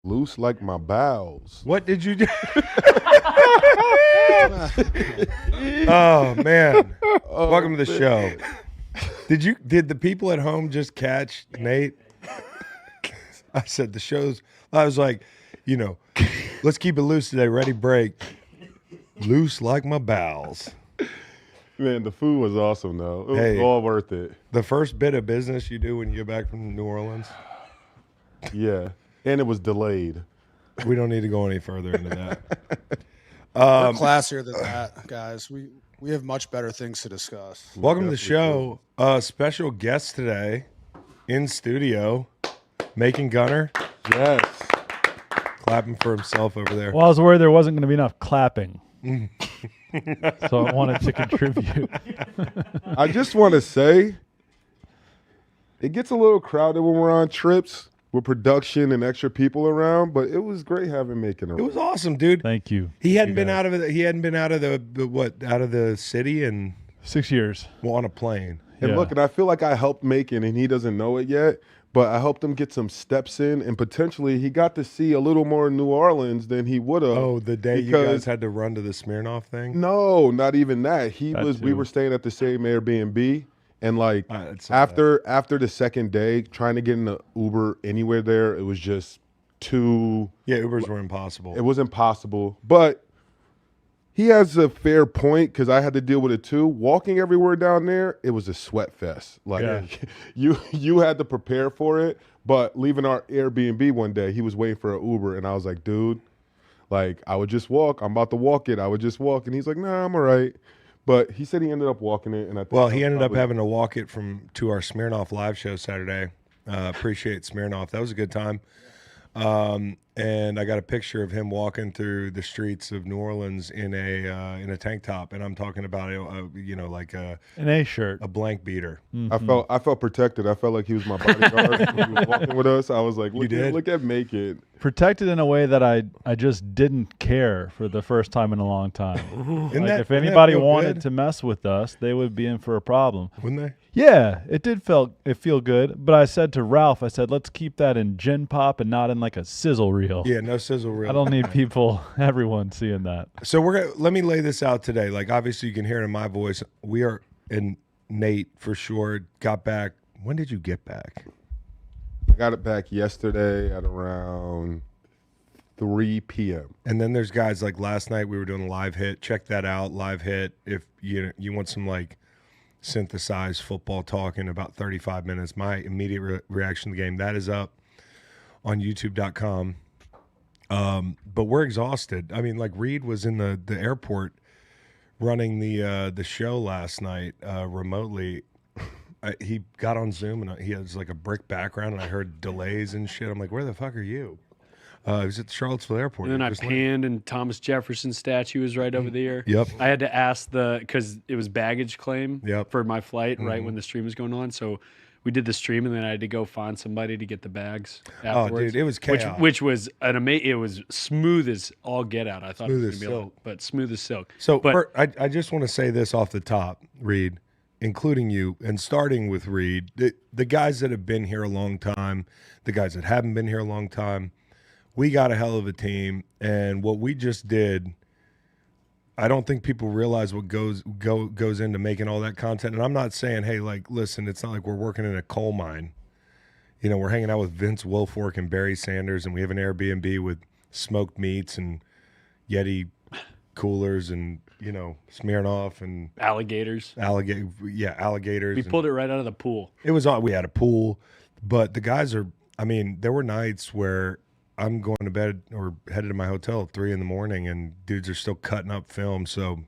Loose like my bowels. What did you do? Oh man! Welcome to the show. Did the people at home just catch Nate? I said the show's. I was like, let's keep it loose today. Ready, break. Loose like my bowels. Man, the food was awesome though. It was all worth it. The first bit of business you do when you get back from New Orleans. Yeah. And it was delayed. We don't need to go any further into that. We're classier than that, guys. We have much better things to discuss. Welcome to the show. Special guest today in studio, Macon Gunter. Yes. Clapping for himself over there. Well, I was worried there wasn't going to be enough clapping. So I wanted to contribute. I just want to say, it gets a little crowded when we're on trips with production and extra people around, but it was great having Macon around. It was awesome, dude. Thank you. He hadn't been out of the city in 6 years. Well, on a plane. And look, and I feel like I helped Macon, and he doesn't know it yet, but I helped him get some steps in, and potentially he got to see a little more New Orleans than he would have. Oh, the day you guys had to run to the Smirnoff thing? No, not even that. We were staying at the same Airbnb. And like after the second day, trying to get in the Uber anywhere there, it was just too. Yeah, Ubers were impossible. It was impossible. But he has a fair point because I had to deal with it too. Walking everywhere down there, it was a sweat fest. Like you had to prepare for it. But leaving our Airbnb one day, he was waiting for an Uber, and I was like, dude, like I would just walk. I'm about to walk it. I would just walk, and he's like, nah, I'm all right. But he said he ended up walking it, and I think he ended up having to walk it to our Smirnoff live show Saturday. Appreciate Smirnoff. That was a good time. And I got a picture of him walking through the streets of New Orleans in a tank top, and I'm talking about like an A shirt, a blank beater. Mm-hmm. I felt protected. I felt like he was my bodyguard when he was walking with us. I was like, look at Macon. Protected in a way that I just didn't care for the first time in a long time. Like if anybody wanted to mess with us, they would be in for a problem. Wouldn't they? Yeah, it did feel good. But I said to Ralph, let's keep that in gin pop and not in like a sizzle reel. Yeah, no sizzle reel. I don't need everyone seeing that. So let me lay this out today. Like obviously you can hear it in my voice. We are, and Nate for sure got back. When did you get back? I got it back yesterday at around 3 p.m. And then there's guys like last night we were doing a live hit. Check that out, live hit. If you want some like synthesized football talk in about 35 minutes, my immediate reaction to the game, that is up on youtube.com. But we're exhausted. I mean, like Reed was in the airport running the show last night remotely. He got on Zoom and he has like a brick background, and I heard delays and shit. I'm like, where the fuck are you? He was at the Charlottesville airport. And then I panned, and Thomas Jefferson's statue was right over there. Yep. I had to ask because it was baggage claim for my flight right when the stream was going on. So we did the stream, and then I had to go find somebody to get the bags afterwards. Oh, dude, it was chaos. Which was it was smooth as all get out. I thought Smooth it was as going to be silk. but smooth as silk. So I just want to say this off the top, Reed. including you, and starting with Reed, the guys that have been here a long time, the guys that haven't been here a long time, we got a hell of a team. And what we just did, I don't think people realize what goes into making all that content. And I'm not saying, hey, like, listen, it's not like we're working in a coal mine. You know, we're hanging out with Vince Wilfork and Barry Sanders, and we have an Airbnb with smoked meats and Yeti coolers and, you know, Smirnoff and alligators. Alligators. We pulled it right out of the pool. It was on. We had a pool, but the guys are. I mean, there were nights where I'm going to bed or headed to my hotel at 3 a.m. and dudes are still cutting up film. So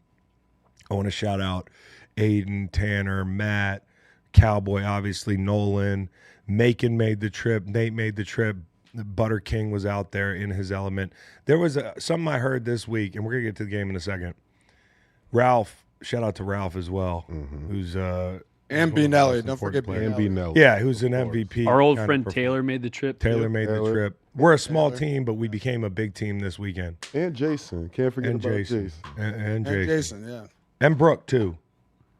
I want to shout out Aiden, Tanner, Matt, Cowboy, obviously Nolan, Macon made the trip, Nate made the trip. Butter King was out there in his element. There was something I heard this week, and we're going to get to the game in a second. Ralph, shout out to Ralph as well, who's and B. Nelly. Don't forget B. Nelly. Yeah, who's an MVP. Our old friend Taylor made the trip. Taylor made the trip. We're a small team, but we became a big team this weekend. And Jason. Can't forget about Jason. And Jason, yeah. And Brooke, too.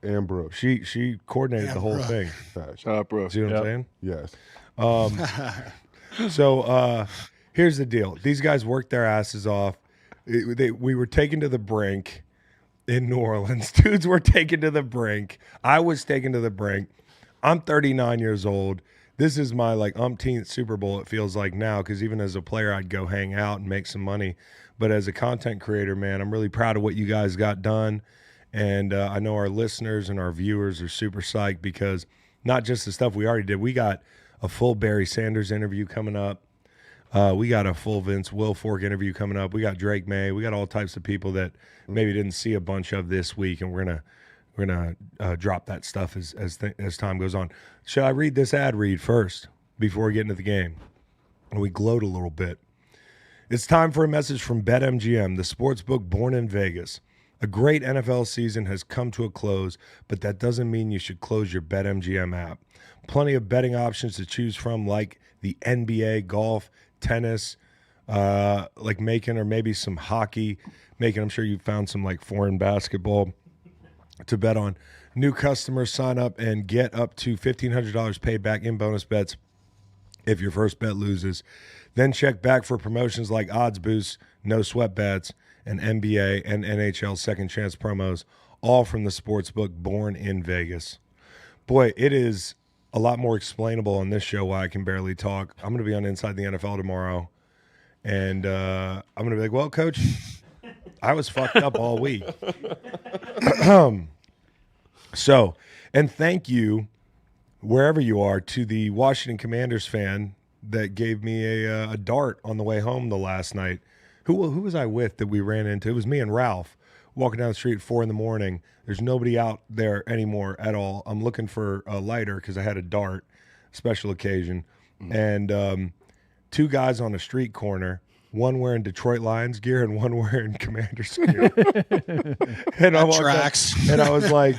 And Brooke. She coordinated the whole thing. Shout out, Brooke. See what I'm saying? Yes. So here's the deal. These guys worked their asses off. We were taken to the brink in New Orleans. Dudes were taken to the brink. I was taken to the brink. I'm 39 years old. This is my umpteenth Super Bowl, it feels like now, because even as a player, I'd go hang out and make some money. But as a content creator, man, I'm really proud of what you guys got done. And I know our listeners and our viewers are super psyched because not just the stuff we already did. We got a full Barry Sanders interview coming up. We got a full Vince Wilfork interview coming up. We got Drake May. We got all types of people that maybe didn't see a bunch of this week, and we're gonna drop that stuff as time goes on. Should I read this ad read first before we get into the game? And we gloat a little bit. It's time for a message from BetMGM, the sportsbook born in Vegas. A great NFL season has come to a close, but that doesn't mean you should close your BetMGM app. Plenty of betting options to choose from, like the NBA, golf, tennis, like Macon, or maybe some hockey. Macon, I'm sure you found some foreign basketball to bet on. New customers sign up and get up to $1,500 paid back in bonus bets if your first bet loses. Then check back for promotions like odds boosts, no sweat bets, and NBA and NHL second chance promos, all from the sportsbook born in Vegas. Boy, it is a lot more explainable on this show why I can barely talk. I'm going to be on Inside the NFL tomorrow, and I'm going to be like, well, Coach, I was fucked up all week. So, and thank you, wherever you are, to the Washington Commanders fan that gave me a dart on the way home the last night. Who was I with that we ran into? It was me and Ralph walking down the street at 4 a.m. There's nobody out there anymore at all. I'm looking for a lighter because I had a dart, special occasion. And two guys on a street corner, one wearing Detroit Lions gear and one wearing Commanders gear. And I was like,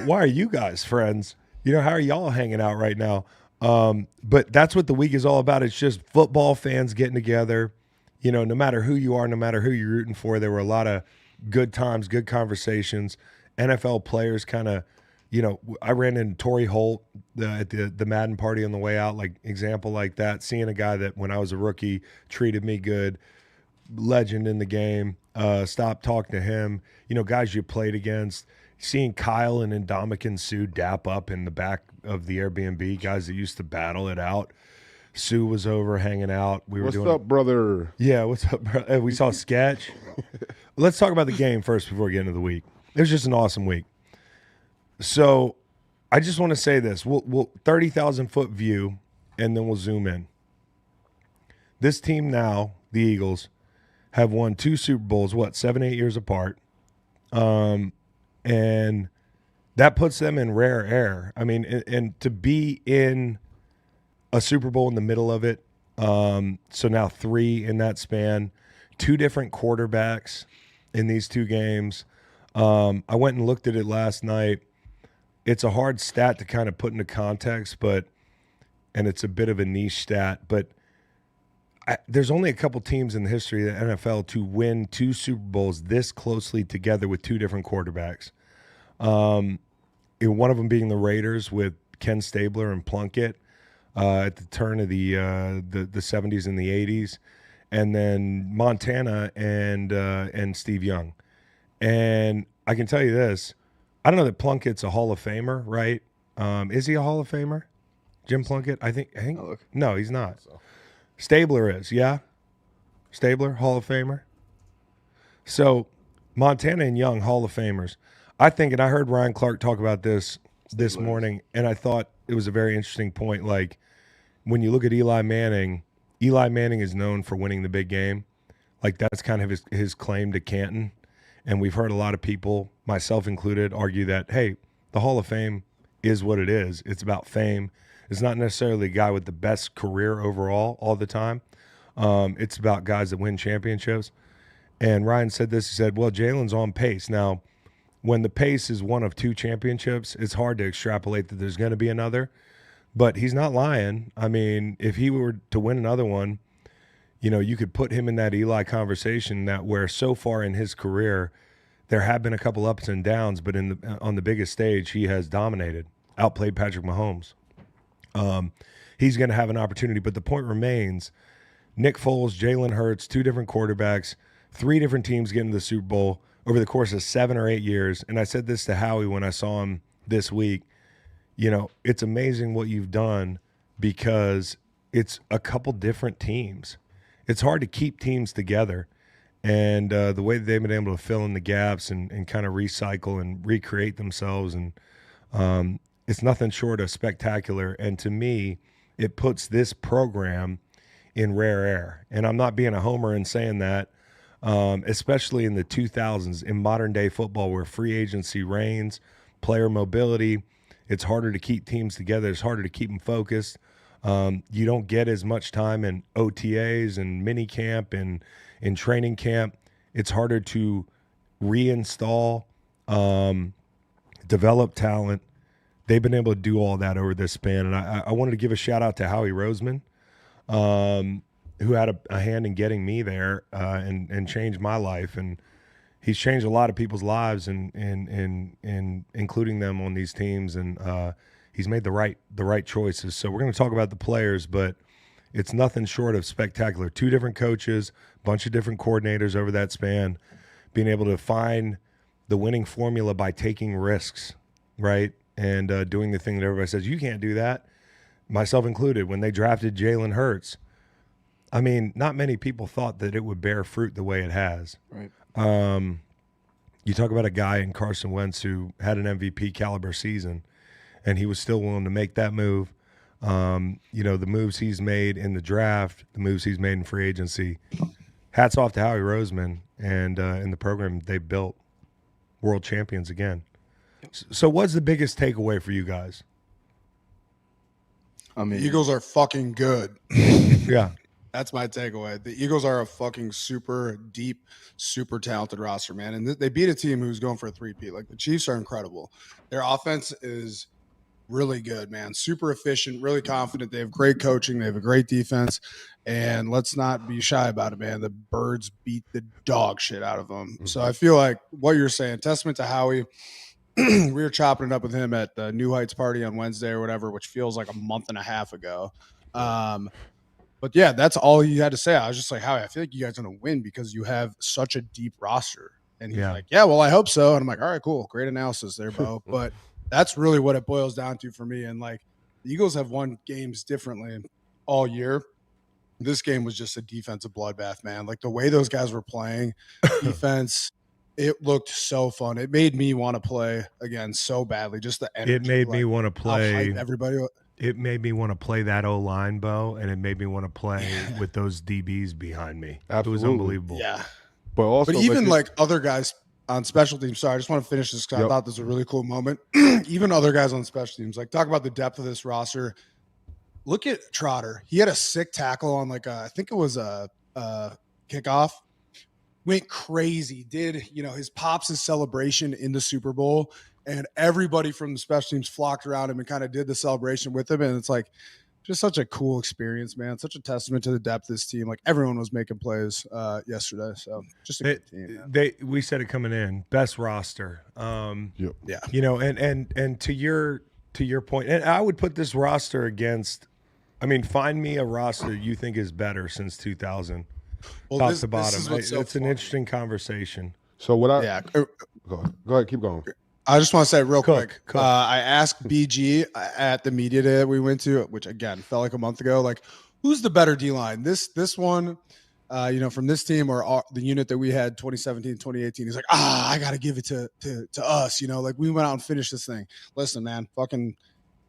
why are you guys friends? You know, how are y'all hanging out right now? But that's what the week is all about. It's just football fans getting together. You know, no matter who you are, no matter who you're rooting for, there were a lot of good times, good conversations. NFL players kind of, you know, I ran into Torrey Holt at the Madden party on the way out, example like that. Seeing a guy that when I was a rookie treated me good, legend in the game, stopped talking to him. You know, guys you played against. Seeing Kyle and Ndamukong Suh dap up in the back of the Airbnb, guys that used to battle it out. Sue was over hanging out. What's up, brother? Yeah, what's up, bro? We saw Sketch. Let's talk about the game first before we get into the week. It was just an awesome week. So I just want to say this. We'll 30,000-foot view, and then we'll zoom in. This team now, the Eagles, have won 2 Super Bowls, 7-8 years apart. And that puts them in rare air. I mean, and to be in a Super Bowl in the middle of it, so now 3 in that span, 2 different quarterbacks in these 2 games. I went and looked at it last night. It's a hard stat to kind of put into context, and it's a bit of a niche stat, but there's only a couple teams in the history of the NFL to win 2 Super Bowls this closely together with 2 different quarterbacks. one of them being the Raiders with Ken Stabler and Plunkett at the turn of the 70s and the 80s, and then Montana and Steve Young. And I can tell you this, I don't know that Plunkett's a Hall of Famer, right? Is he a Hall of Famer? Jim Plunkett? I think no, he's not. Stabler is, yeah? Stabler, Hall of Famer? So Montana and Young, Hall of Famers. I think, and I heard Ryan Clark talk about this morning, and I thought it was a very interesting point. Like, when you look at Eli Manning is known for winning the big game. Like, that's kind of his claim to Canton. And we've heard a lot of people, myself included, argue that, hey, the Hall of Fame is what it is. It's about fame. It's not necessarily a guy with the best career overall all the time. It's about guys that win championships. And Ryan said this. He said, well, Jalen's on pace. Now, when the pace is one of 2 championships, it's hard to extrapolate that there's going to be another. But he's not lying. I mean, if he were to win another one, you know, you could put him in that Eli conversation that where so far in his career, there have been a couple ups and downs, but on the biggest stage, he has dominated, outplayed Patrick Mahomes. He's going to have an opportunity, but the point remains, Nick Foles, Jalen Hurts, 2 different quarterbacks, 3 different teams getting to the Super Bowl over the course of 7 or 8 years. And I said this to Howie when I saw him this week. You know, it's amazing what you've done because it's a couple different teams. It's hard to keep teams together. And the way that they've been able to fill in the gaps and kind of recycle and recreate themselves, and it's nothing short of spectacular. And to me, it puts this program in rare air. And I'm not being a homer in saying that, especially in the 2000s, in modern day football where free agency reigns, player mobility, it's harder to keep teams together. It's harder to keep them focused. You don't get as much time in OTAs and mini camp and in training camp. It's harder to reinstall, develop talent. They've been able to do all that over this span. And I wanted to give a shout out to Howie Roseman, who had a hand in getting me there and changed my life. And he's changed a lot of people's lives and including them on these teams. And he's made the right choices. So we're going to talk about the players, but it's nothing short of spectacular. 2 different coaches, bunch of different coordinators over that span, being able to find the winning formula by taking risks, right? And doing the thing that everybody says, you can't do that, myself included. When they drafted Jalen Hurts, I mean, not many people thought that it would bear fruit the way it has. Right. You talk about a guy in Carson Wentz who had an MVP caliber season, and he was still willing to make that move. You know, the moves he's made in the draft, the moves he's made in free agency. Hats off to Howie Roseman and in the program they built, world champions again. So what's the biggest takeaway for you guys? I mean, the Eagles are fucking good. Yeah. That's my takeaway. The Eagles are a fucking super deep, super talented roster, man. And they beat a team who's going for a 3-peat. Like, the Chiefs are incredible. Their offense is really good, man. Super efficient, really confident. They have great coaching. They have a great defense. And let's not be shy about it, man. The Birds beat the dog shit out of them. So I feel like what you're saying, testament to Howie. We were chopping it up with him at the New Heights party on Wednesday or whatever, which feels like a month and a half ago. But yeah, that's all he had to say. I was just like, Howie, I feel like you guys are going to win because you have such a deep roster. And he's like, yeah, well, I hope so. And I'm like, all right, cool. Great analysis there, Beau. But that's really what it boils down to for me. And like, the Eagles have won games differently all year. This game was just a defensive bloodbath, man. Like, the way those guys were playing defense, it looked so fun. It made me want to play again so badly. Just the energy. It made me want to play. Everybody. It made me want to play that O-line, Beau, and it made me want to play with those DBs behind me. Absolutely. It was unbelievable. Yeah. But even like other guys on special teams, sorry, I just want to finish this because I thought this was a really cool moment. Even other guys on special teams, like, talk about the depth of this roster. Look at Trotter. He had a sick tackle on I think it was a kickoff. Went crazy. Did, his pops' celebration in the Super Bowl. And everybody from the special teams flocked around him and kind of did the celebration with him. And it's like, just such a cool experience, man. Such a testament to the depth of this team. Like everyone was making plays yesterday, so just a good team. Man. We said it coming in, best roster. Yep. Yeah, you know, and to your point, and I would put this roster against. I mean, find me a roster you think is better since 2000, top to bottom. It's an interesting conversation. So what go ahead, keep going. I just want to say real quick. I asked BG at the media day that we went to, which again felt like a month ago, like who's the better D-line? This one, you know, from this team or the unit that we had 2017, 2018. He's like, I got to give it to us. You know, like we went out and finished this thing. Listen, man, fucking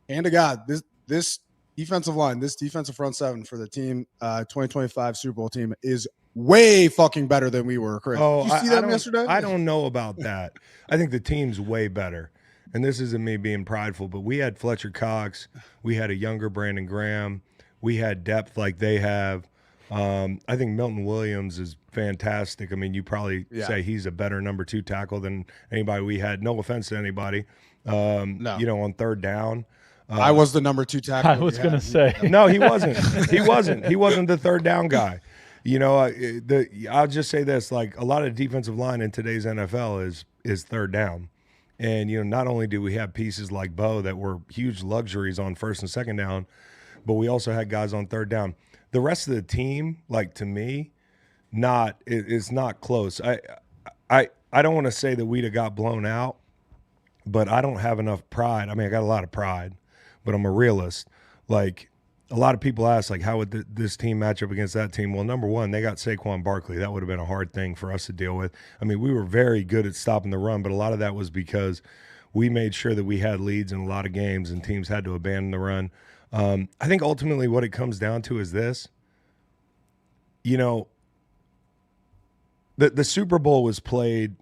hand to God, this defensive line, this defensive front seven for the team, 2025 Super Bowl team is way fucking better than we were. Chris. Oh, did you see them yesterday? I don't know about that. I think the team's way better. And this isn't me being prideful, but we had Fletcher Cox. We had a younger Brandon Graham. We had depth like they have. I think Milton Williams is fantastic. I mean, you probably say he's a better number 2 tackle than anybody we had. No offense to anybody. No. You know, on third down. I was the number 2 tackle. I was going to say. No, he wasn't. He wasn't the third down guy. You know, I'll just say this: like a lot of defensive line in today's NFL is third down, and you know, not only do we have pieces like Beau that were huge luxuries on first and second down, but we also had guys on third down. The rest of the team, like to me, it's not close. I don't want to say that we'd have got blown out, but I don't have enough pride. I mean, I got a lot of pride, but I'm a realist. Like, a lot of people ask, like, how would this team match up against that team? Well, number one, they got Saquon Barkley. That would have been a hard thing for us to deal with. I mean, we were very good at stopping the run, but a lot of that was because we made sure that we had leads in a lot of games and teams had to abandon the run. I think ultimately what it comes down to is this. You know, the Super Bowl was played.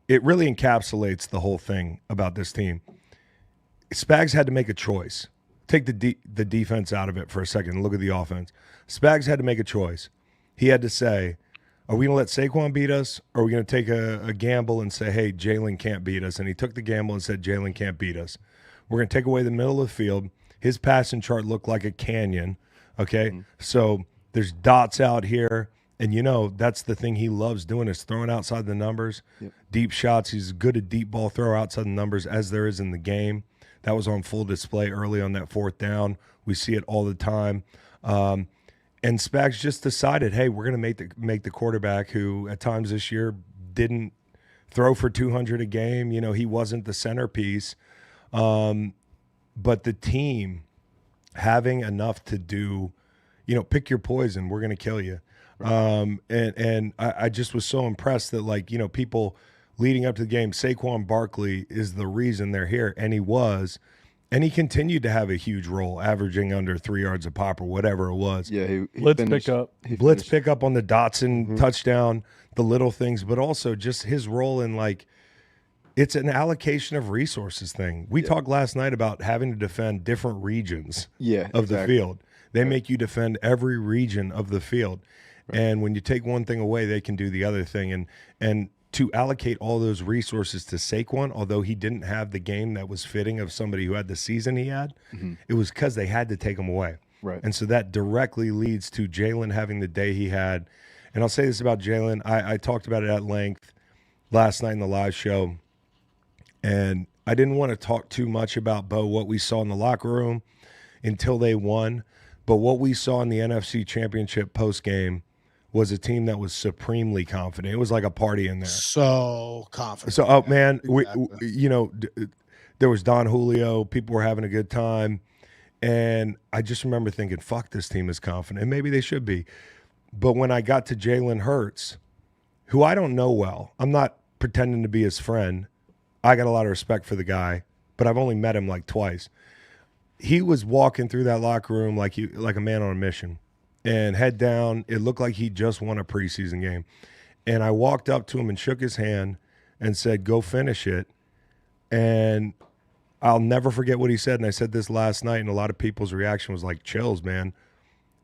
It really encapsulates the whole thing about this team. Spags had to make a choice. Take the defense out of it for a second and look at the offense. Spags had to make a choice. He had to say, are we going to let Saquon beat us, or are we going to take a gamble and say, hey, Jalen can't beat us? And he took the gamble and said, Jalen can't beat us. We're going to take away the middle of the field. His passing chart looked like a canyon, okay? Mm-hmm. So there's dots out here, and, you know, that's the thing he loves doing is throwing outside the numbers. Yep. Deep shots. He's good at deep ball throw outside the numbers as there is in the game. That was on full display early on that fourth down. We see it all the time. And Spags just decided, hey, we're going to make the quarterback who at times this year didn't throw for 200 a game. You know, he wasn't the centerpiece. But the team having enough to do, you know, pick your poison, we're going to kill you. Right. And I just was so impressed that, like, you know, people – leading up to the game, Saquon Barkley is the reason they're here, and he was. And he continued to have a huge role, averaging under 3 yards a pop or whatever it was. Yeah, he blitz finished, pickup on the Dotson touchdown, the little things, but also just his role in, like, it's an allocation of resources thing. We talked last night about having to defend different regions of the field. They make you defend every region of the field. Right. And when you take one thing away, they can do the other thing. And to allocate all those resources to Saquon, although he didn't have the game that was fitting of somebody who had the season he had, it was because they had to take him away. Right. And so that directly leads to Jalen having the day he had. And I'll say this about Jalen. I talked about it at length last night in the live show, and I didn't want to talk too much about Beau, what we saw in the locker room until they won. But what we saw in the NFC Championship postgame was a team that was supremely confident. It was like a party in there. So confident. So, oh, man, exactly. You know, there was Don Julio. People were having a good time. And I just remember thinking, fuck, this team is confident. And maybe they should be. But when I got to Jalen Hurts, who I don't know well, I'm not pretending to be his friend. I got a lot of respect for the guy, but I've only met him like twice. He was walking through that locker room like a man on a mission. And head down, it looked like he just won a preseason game. And I walked up to him and shook his hand and said, go finish it. And I'll never forget what he said. And I said this last night, and a lot of people's reaction was like, chills, man.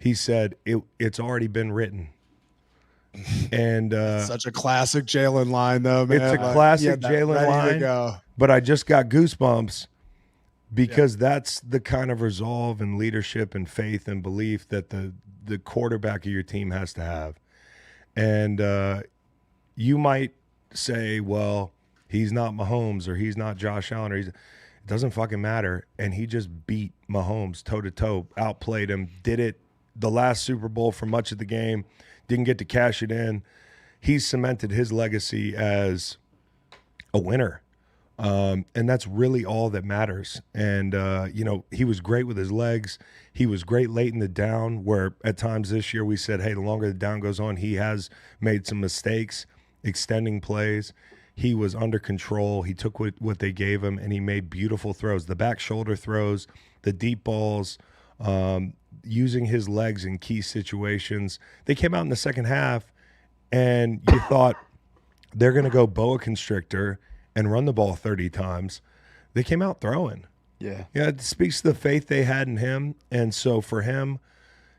He said, it's already been written. And such a classic Jalen line, though, man. It's a classic Jalen line. But I just got goosebumps because that's the kind of resolve and leadership and faith and belief that the quarterback of your team has to have. And you might say, well, he's not Mahomes or he's not Josh Allen, or it doesn't fucking matter. And he just beat Mahomes toe-to-toe, outplayed him, did it the last Super Bowl for much of the game, didn't get to cash it in. He's cemented his legacy as a winner. And that's really all that matters. And, he was great with his legs. He was great late in the down, where at times this year we said, hey, the longer the down goes on, he has made some mistakes extending plays. He was under control. He took what they gave him, and he made beautiful throws. The back shoulder throws, the deep balls, using his legs in key situations. They came out in the second half, and you thought they're going to go boa constrictor and run the ball 30 times. They came out throwing. Yeah. Yeah, it speaks to the faith they had in him. And so for him,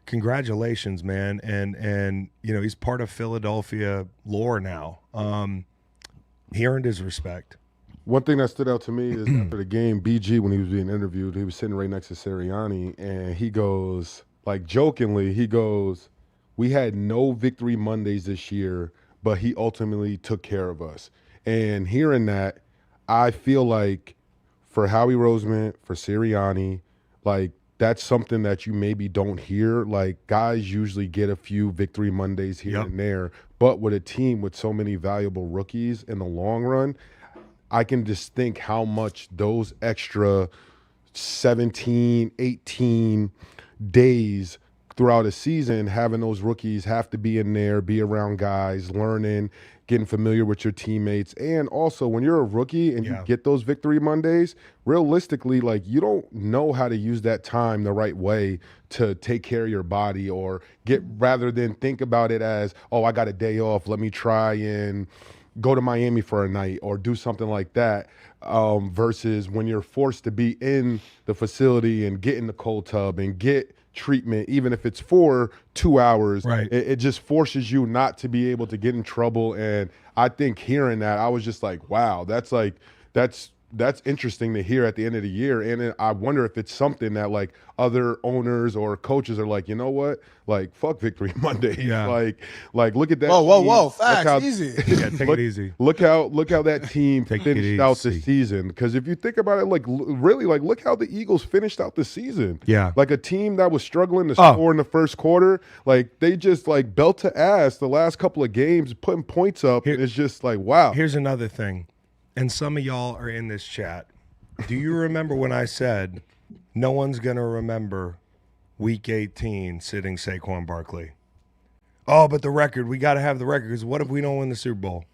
congratulations, man. And he's part of Philadelphia lore now. He earned his respect. One thing that stood out to me is after the game, BG, when he was being interviewed, he was sitting right next to Sirianni, and he goes, like jokingly, he goes, we had no victory Mondays this year, but he ultimately took care of us. And hearing that, I feel like for Howie Roseman, for Sirianni, like that's something that you maybe don't hear. Like guys usually get a few victory Mondays here and there, but with a team with so many valuable rookies in the long run, I can just think how much those extra 17, 18 days throughout a season, having those rookies have to be in there, be around guys, learning, getting familiar with your teammates. And also when you're a rookie and you get those victory Mondays, realistically, like you don't know how to use that time the right way to take care of your body, or rather than think about it as, oh, I got a day off, let me try and go to Miami for a night or do something like that, versus when you're forced to be in the facility and get in the cold tub and get treatment, even if it's for 2 hours, right? It just forces you not to be able to get in trouble. And I think hearing that, I was just like, wow, that's interesting to hear at the end of the year. And I wonder if it's something that like other owners or coaches are like, you know what, like fuck victory Monday. Yeah. Like look at that. Whoa, facts, easy. Yeah, take it easy. Look how that team finished out the season. Because if you think about it, like really, like look how the Eagles finished out the season. Yeah, like a team that was struggling to score in the first quarter, like they just like belt to ass the last couple of games, putting points up. It's just like wow. Here's another thing. And some of y'all are in this chat. Do you remember when I said no one's going to remember Week 18 sitting Saquon Barkley? Oh, but the record, we got to have the record, because what if we don't win the Super Bowl?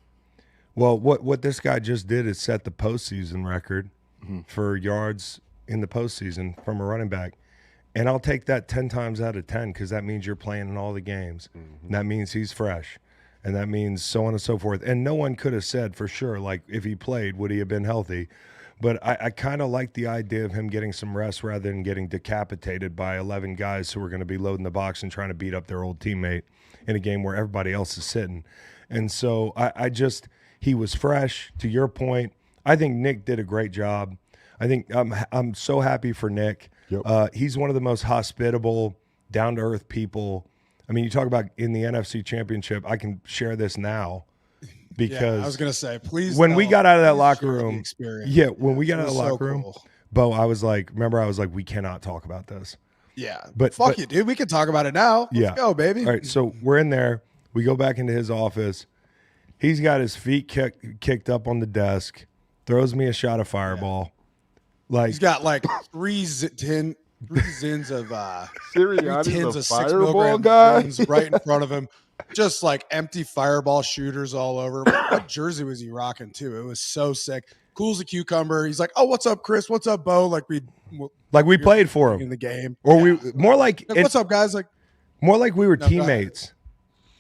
Well, what this guy just did is set the postseason record for yards in the postseason from a running back. And I'll take that 10 times out of 10, because that means you're playing in all the games. And that means he's fresh. And that means so on and so forth. And no one could have said for sure, like, if he played, would he have been healthy? But I kind of like the idea of him getting some rest rather than getting decapitated by 11 guys who are going to be loading the box and trying to beat up their old teammate in a game where everybody else is sitting. And so he was fresh. To your point, I think Nick did a great job. I think I'm so happy for Nick. Yep. He's one of the most hospitable, down-to-earth people. I mean, you talk about in the NFC Championship, I can share this now because I was going to say, please. When we got out of that locker room, when we got out of the so locker room, Beau, I was like, we cannot talk about this. Yeah. But you, dude. We can talk about it now. Let's go, baby. All right. So we're in there. We go back into his office. He's got his feet kicked up on the desk, throws me a shot of Fireball. Like he's got like three zins of Sirianni's a Fireball guy right in front of him, just like empty Fireball shooters all over. What jersey was he rocking too? It was so sick. Cool as a cucumber. He's like, "Oh, what's up, Chris? What's up, Beau?" Like we played for him in the game, or we more like what's up, guys? Like more like we were teammates.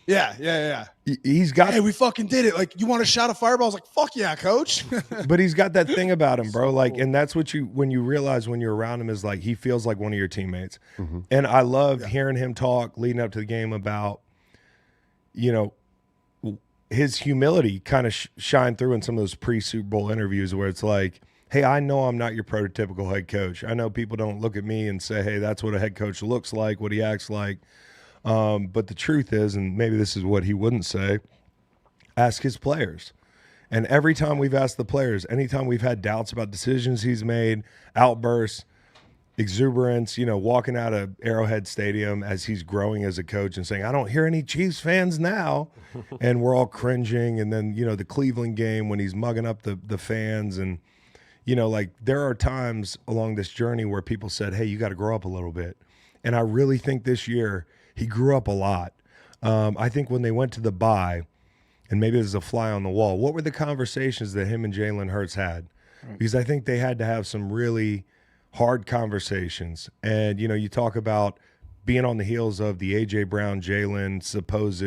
Yeah. He's got. Hey, we fucking did it. Like, you want a shot of Fireball? I was like, fuck yeah, coach. But he's got that thing about him, bro. Like, and that's what when you realize when you're around him is like he feels like one of your teammates. Mm-hmm. And I loved hearing him talk leading up to the game about, his humility kind of shined through in some of those pre-Super Bowl interviews where it's like, hey, I know I'm not your prototypical head coach. I know people don't look at me and say, hey, that's what a head coach looks like, what he acts like. But the truth is, and maybe this is what he wouldn't say, ask his players. And every time we've asked the players, anytime we've had doubts about decisions he's made, outbursts, exuberance, walking out of Arrowhead Stadium as he's growing as a coach and saying, I don't hear any Chiefs fans now. And we're all cringing. And then, the Cleveland game when he's mugging up the fans. And, there are times along this journey where people said, hey, you got to grow up a little bit. And I really think this year he grew up a lot. I think when they went to the bye, and maybe this is a fly on the wall, what were the conversations that him and Jalen Hurts had? Because I think they had to have some really hard conversations. And, you talk about being on the heels of the A.J. Brown, Jalen, supposed,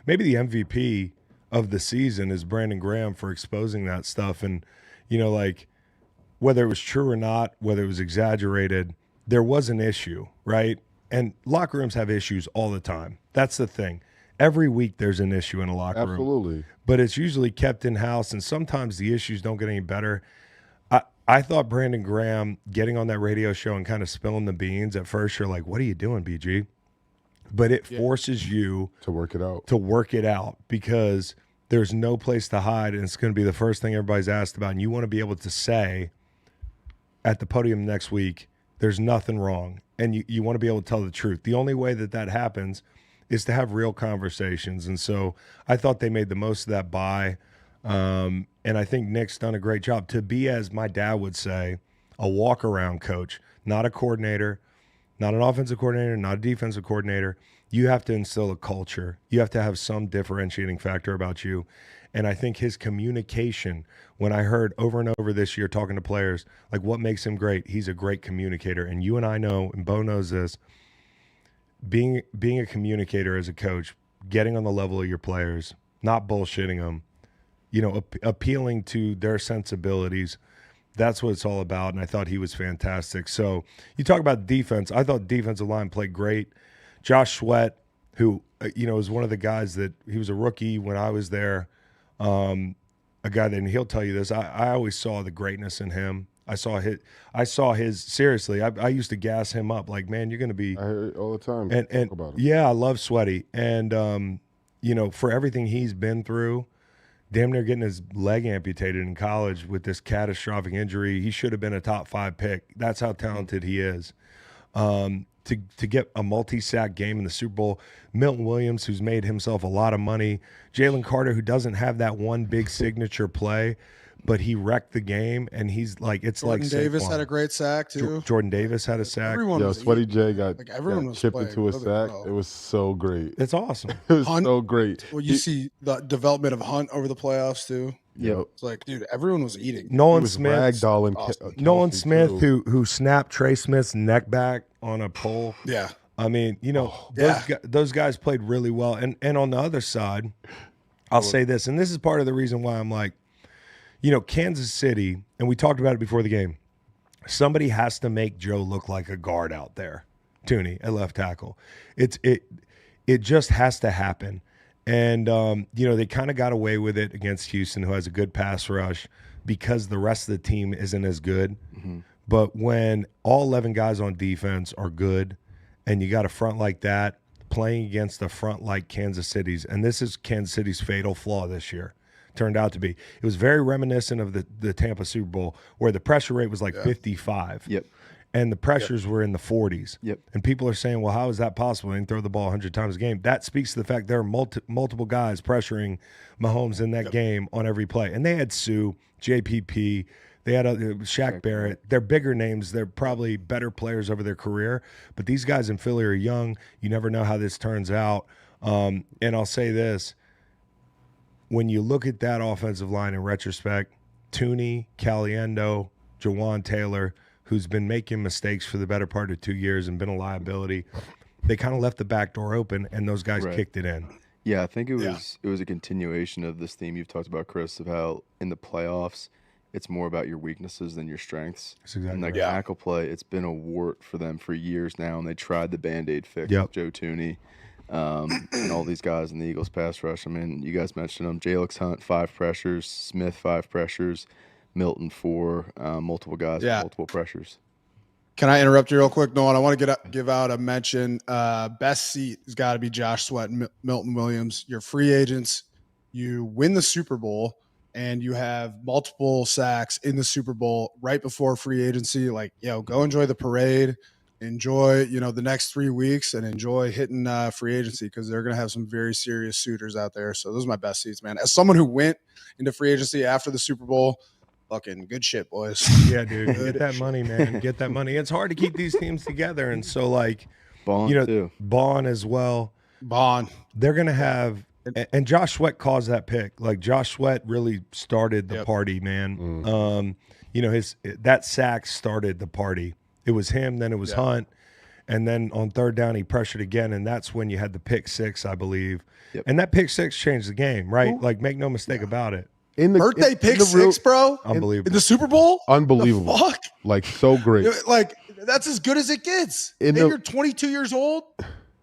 maybe the MVP of the season is Brandon Graham for exposing that stuff. And, whether it was true or not, whether it was exaggerated, there was an issue, right? And locker rooms have issues all the time. That's the thing. Every week there's an issue in a locker room. Absolutely. But it's usually kept in-house, and sometimes the issues don't get any better. I thought Brandon Graham getting on that radio show and kind of spilling the beans at first, you're like, what are you doing, BG? But it forces you to work it out. Because there's no place to hide, and it's going to be the first thing everybody's asked about. And you want to be able to say at the podium next week, there's nothing wrong. And you want to be able to tell the truth. The only way that happens is to have real conversations. And so I thought they made the most of that bye. And I think Nick's done a great job to be, as my dad would say, a walk-around coach, not a coordinator, not an offensive coordinator, not a defensive coordinator. You have to instill a culture. You have to have some differentiating factor about you. And I think his communication, when I heard over and over this year talking to players, like what makes him great, he's a great communicator. And you and I know, and Beau knows this, being a communicator as a coach, getting on the level of your players, not bullshitting them, appealing to their sensibilities. That's what it's all about, and I thought he was fantastic. So you talk about defense. I thought defensive line played great. Josh Sweat, who, is one of the guys that he was a rookie when I was there, a guy that, and he'll tell you this, I always saw the greatness in him. I saw his seriously. I used to gas him up like, man, you're going to be. I hear it all the time. And talk about him. Yeah, I love Sweaty. And, for everything he's been through, damn near getting his leg amputated in college with this catastrophic injury. He should have been a top 5 pick. That's how talented he is. To get a multi-sack game in the Super Bowl. Milton Williams, who's made himself a lot of money. Jalen Carter, who doesn't have that one big signature play, but he wrecked the game, and he's like, it's Jordan like Davis Saquon. had a great sack too. Jordan Davis had a sack. Everyone was Sweaty eating. J got, everyone got was chipped playing into a really sack. well. It was so great. It's awesome. It was Hunt- so great. Well, you see the development of Hunt over the playoffs too. Yep. It's like, dude, everyone was eating. Nolan Smith, ragdolling awesome. Nolan Kelce, Smith, too. who snapped Trey Smith's neck back on a pole. Yeah. I mean, those guys played really well. And on the other side, I'll say this, and this is part of the reason why I'm like, Kansas City, and we talked about it before the game, somebody has to make Joe look like a guard out there, Tooney at left tackle. It just has to happen. And, they kind of got away with it against Houston, who has a good pass rush, because the rest of the team isn't as good. Mm-hmm. But when all 11 guys on defense are good, and you got a front like that, playing against a front like Kansas City's, and this is Kansas City's fatal flaw this year, turned out to be. It was very reminiscent of the Tampa Super Bowl, where the pressure rate was like 55. Yep. And the pressures were in the 40s. Yep. And people are saying, well, how is that possible? They can throw the ball 100 times a game. That speaks to the fact there are multiple guys pressuring Mahomes in that game on every play. And they had Sue, JPP, they had Shaq Barrett. They're bigger names. They're probably better players over their career. But these guys in Philly are young. You never know how this turns out. And I'll say this. When you look at that offensive line in retrospect, Tooney, Caliendo, Jawan Taylor, who's been making mistakes for the better part of 2 years and been a liability, they kind of left the back door open, and those guys kicked it in. Yeah, I think it was a continuation of this theme you've talked about, Chris, of how in the playoffs it's more about your weaknesses than your strengths. That's exactly and like right. tackle play, it's been a wart for them for years now, and they tried the Band-Aid fix Yep. with Joe Tooney and all these guys in the Eagles pass rush. I mean, you guys mentioned them. J-Lix Hunt, 5 pressures. Smith, 5 pressures. Milton 4, multiple guys, with multiple pressures. Can I interrupt you real quick, Nolan? I want to give out a mention. Best seat has got to be Josh Sweat and Milton Williams. You're free agents. You win the Super Bowl, and you have multiple sacks in the Super Bowl right before free agency. Like, go enjoy the parade. Enjoy, the next 3 weeks, and enjoy hitting free agency, because they're going to have some very serious suitors out there. So those are my best seats, man. As someone who went into free agency after the Super Bowl, fucking good shit, boys. Yeah, dude. Get that money, man. Get that money. It's hard to keep these teams together. And so, like, Bond, too. Bond as well. Bond. They're going to have – and Josh Sweat caused that pick. Like, Josh Sweat really started the party, man. That sack started the party. It was him, then it was Hunt. And then on third down, he pressured again, and that's when you had the pick six, I believe. Yep. And that pick six changed the game, right? Like, make no mistake about it. Birthday pick six, bro. Unbelievable. In the Super Bowl? Unbelievable. The fuck? Like, so great. Like, that's as good as it gets. You're 22 years old?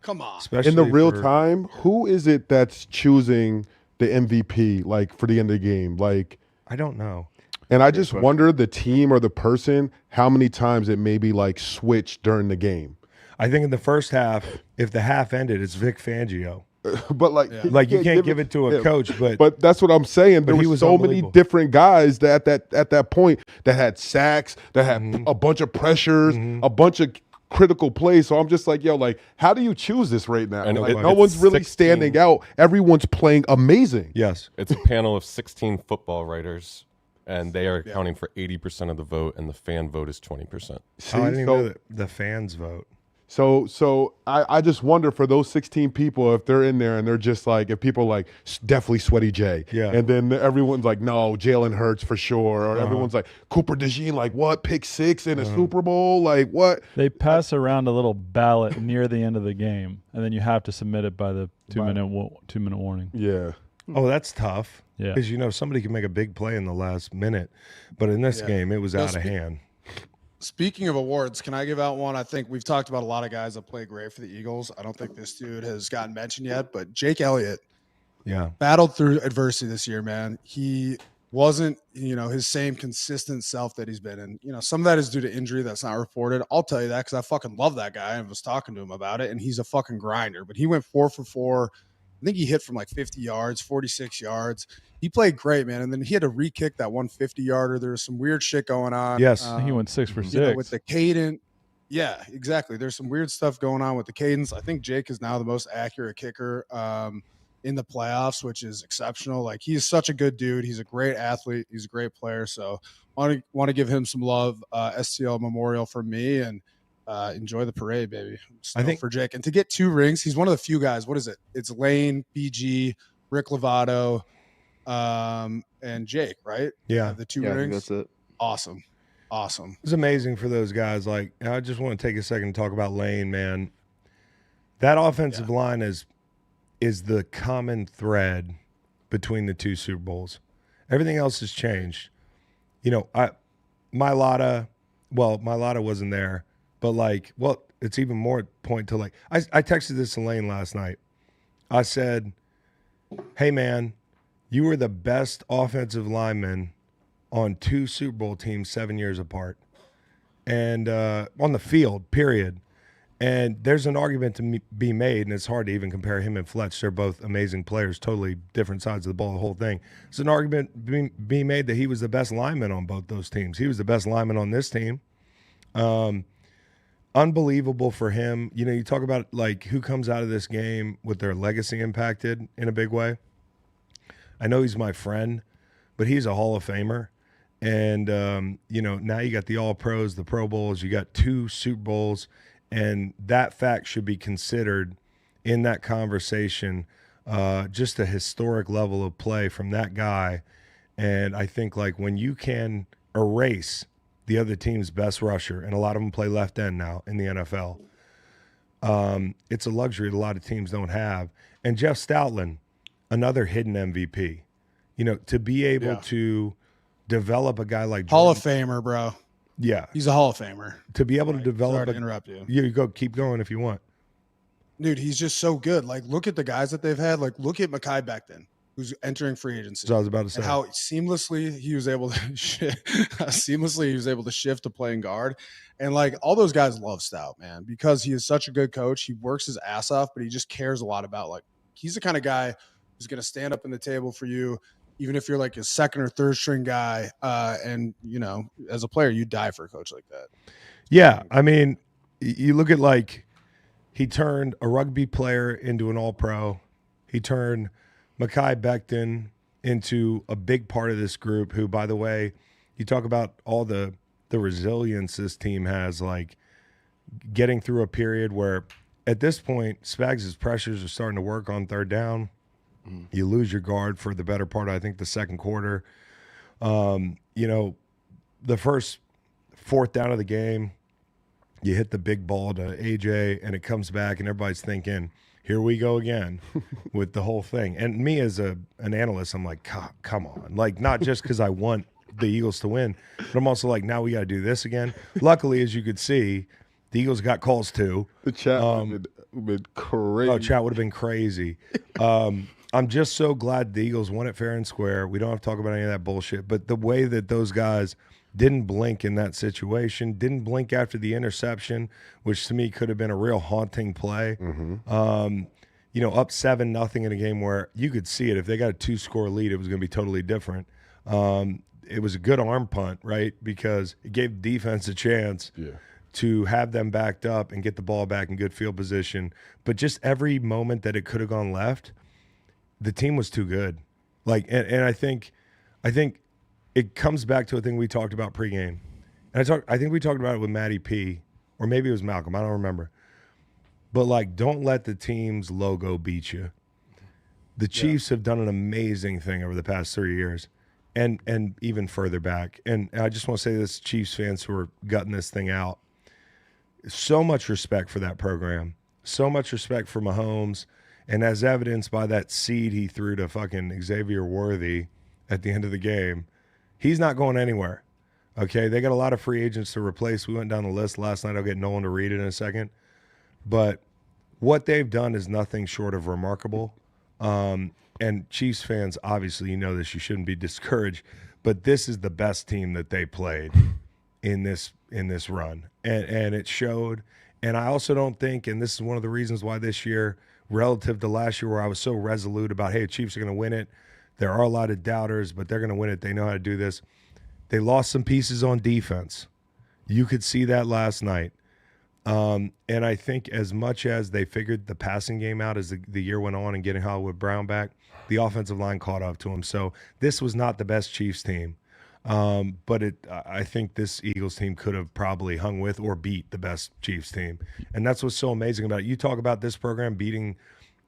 Come on. Especially in the real time, who is it that's choosing the MVP, like, for the end of the game? Like, I don't know. And I just wonder, the team or the person, how many times it maybe, like, switched during the game. I think in the first half, if the half ended, it's Vic Fangio. But like you can't give it to a coach, but that's what I'm saying. There were so many different guys that at that point that had sacks, that had a bunch of pressures, a bunch of critical plays. So I'm just like, how do you choose this right now? Like, no one's really standing out. Everyone's playing amazing. Yes, it's a panel of 16 football writers, and they are accounting for 80% of the vote, and the fan vote is 20%. I didn't even know that the fans vote. So I just wonder, for those 16 people, if they're in there and they're just like, if people are like, definitely Sweaty J. Yeah. And then everyone's like, no, Jalen Hurts for sure. Or everyone's like, Cooper DeJean, like, what? Pick six in a Super Bowl? Like, what? They pass around a little ballot near the end of the game, and then you have to submit it by the 2-minute warning. Yeah. Oh, that's tough. Yeah. Because, somebody can make a big play in the last minute. But in this game, it was out of hand. Speaking of awards, can I give out one? I think we've talked about a lot of guys that play great for the Eagles. I don't think this dude has gotten mentioned yet, but Jake Elliott battled through adversity this year, man. He wasn't, his same consistent self that he's been. And, some of that is due to injury that's not reported. I'll tell you that because I fucking love that guy and was talking to him about it, and he's a fucking grinder. But he went 4 for 4. I think he hit from like 50 yards, 46 yards. He played great, man. And then he had to re-kick that 150-yarder. There was some weird shit going on. Yes. He went 6 for 6. With the cadence. Yeah, exactly. There's some weird stuff going on with the cadence. I think Jake is now the most accurate kicker in the playoffs, which is exceptional. Like, he's such a good dude. He's a great athlete. He's a great player. So want to give him some love. STL Memorial from me, and enjoy the parade, baby. I think for Jake, and to get 2 rings, he's one of the few guys. What is it? It's Lane, BG, Rick Lovato, and Jake, right? Yeah, the 2 rings. That's it. Awesome. It's amazing for those guys. Like, I just want to take a second to talk about Lane, man. That offensive line is the common thread between the 2 Super Bowls. Everything else has changed. Mailata wasn't there. But, it's even more point to, I texted this to Lane last night. I said, hey, man, you were the best offensive lineman on 2 Super Bowl teams 7 years apart. And on the field, period. And there's an argument to be made, and it's hard to even compare him and Fletch. They're both amazing players, totally different sides of the ball, the whole thing. It's an argument being made that he was the best lineman on both those teams. He was the best lineman on this team. Unbelievable for him. You talk about who comes out of this game with their legacy impacted in a big way. I know he's my friend, but he's a Hall of Famer. And, now you got the All-Pros, the Pro Bowls, you got 2 Super Bowls, and that fact should be considered in that conversation, just a historic level of play from that guy. And I think, when you can erase the other team's best rusher, and a lot of them play left end now in the NFL. It's a luxury that a lot of teams don't have. And Jeff Stoutland, another hidden MVP. To be able to develop a guy like Hall of Famer, bro. Yeah. He's a Hall of Famer. To be able to develop. Sorry to interrupt you. You keep going if you want. Dude, he's just so good. Look at the guys that they've had. Look at Mekhi Becton. who's entering free agency. So I was about to say and how seamlessly he was able to shift to playing guard. And like all those guys love Stout, man, because he is such a good coach. He works his ass off, but he just cares a lot about, like, he's the kind of guy who's going to stand up in the table for you, even if you're like a second or third string guy. And you know, as a player, you die for a coach like that. Yeah, I mean, you look at, like, he turned a rugby player into an all-pro. He turned Mekhi Becton into a big part of this group, who, by the way, you talk about all the resilience this team has, like getting through a period where at this point Spags' pressures are starting to work on third down. You lose your guard for the better part of, I think, the second quarter. You know, the first fourth down of the game, you hit the big ball to AJ and it comes back and everybody's thinking, here we go again with the whole thing. And me as an analyst, I'm like, come on. Like, not just because I want the Eagles to win, but I'm also like, now we got to do this again. Luckily, as you could see, the Eagles got calls too. The chat would have been crazy. Oh, chat would have been crazy. I'm just so glad the Eagles won it fair and square. We don't have to talk about any of that bullshit. But the way that those guys didn't blink in that situation, didn't blink after the interception, which to me could have been a real haunting play. You know, up 7-0 in a game where you could see it. If they got a 2-score lead, it was going to be totally different. It was a good arm punt, right? Because it gave defense a chance to have them backed up and get the ball back in good field position. But just every moment that it could have gone left, the team was too good. Like, and I think it comes back to a thing we talked about pregame. And I think we talked about it with Matty P, or maybe it was Malcolm. I don't remember. But, like, don't let the team's logo beat you. The Chiefs have done an amazing thing over the past 3 years, and even further back. And I just want to say this, Chiefs fans who are gutting this thing out, so much respect for that program, so much respect for Mahomes, and as evidenced by that seed he threw to fucking Xavier Worthy at the end of the game, he's not going anywhere. Okay, they got a lot of free agents to replace. We went down the list last night. I'll get Nolan to read it in a second. But what they've done is nothing short of remarkable. And Chiefs fans, obviously, you know this, you shouldn't be discouraged, but this is the best team that they played in this run. And it showed. And I also don't think, and this is one of the reasons why this year, relative to last year where I was so resolute about, hey, Chiefs are going to win it. There are a lot of doubters, but they're going to win it. They know how to do this. They lost some pieces on defense. You could see that last night. And I think as much as they figured the passing game out as the year went on and getting Hollywood Brown back, the offensive line caught up to him. So this was not the best Chiefs team. But I think this Eagles team could have probably hung with or beat the best Chiefs team. And that's what's so amazing about it. You talk about this program beating,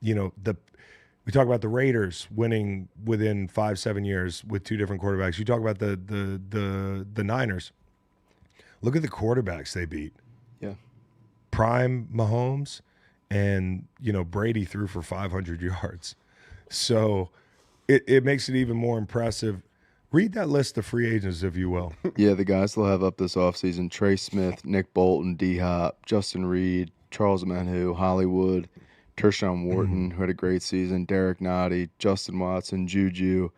you know, we talk about the Raiders winning within 5-7 years with two different quarterbacks. You talk about the Niners. Look at the quarterbacks they beat. Yeah. Prime Mahomes, and, you know, Brady threw for 500 yards. So it makes it even more impressive. Read that list of free agents, if you will. Yeah, the guys they'll have up this offseason: Trey Smith, Nick Bolton, D-Hop, Justin Reed, Charles Manhu, Hollywood, Tershawn Wharton, who had a great season, Derek Nottie, Justin Watson, Juju,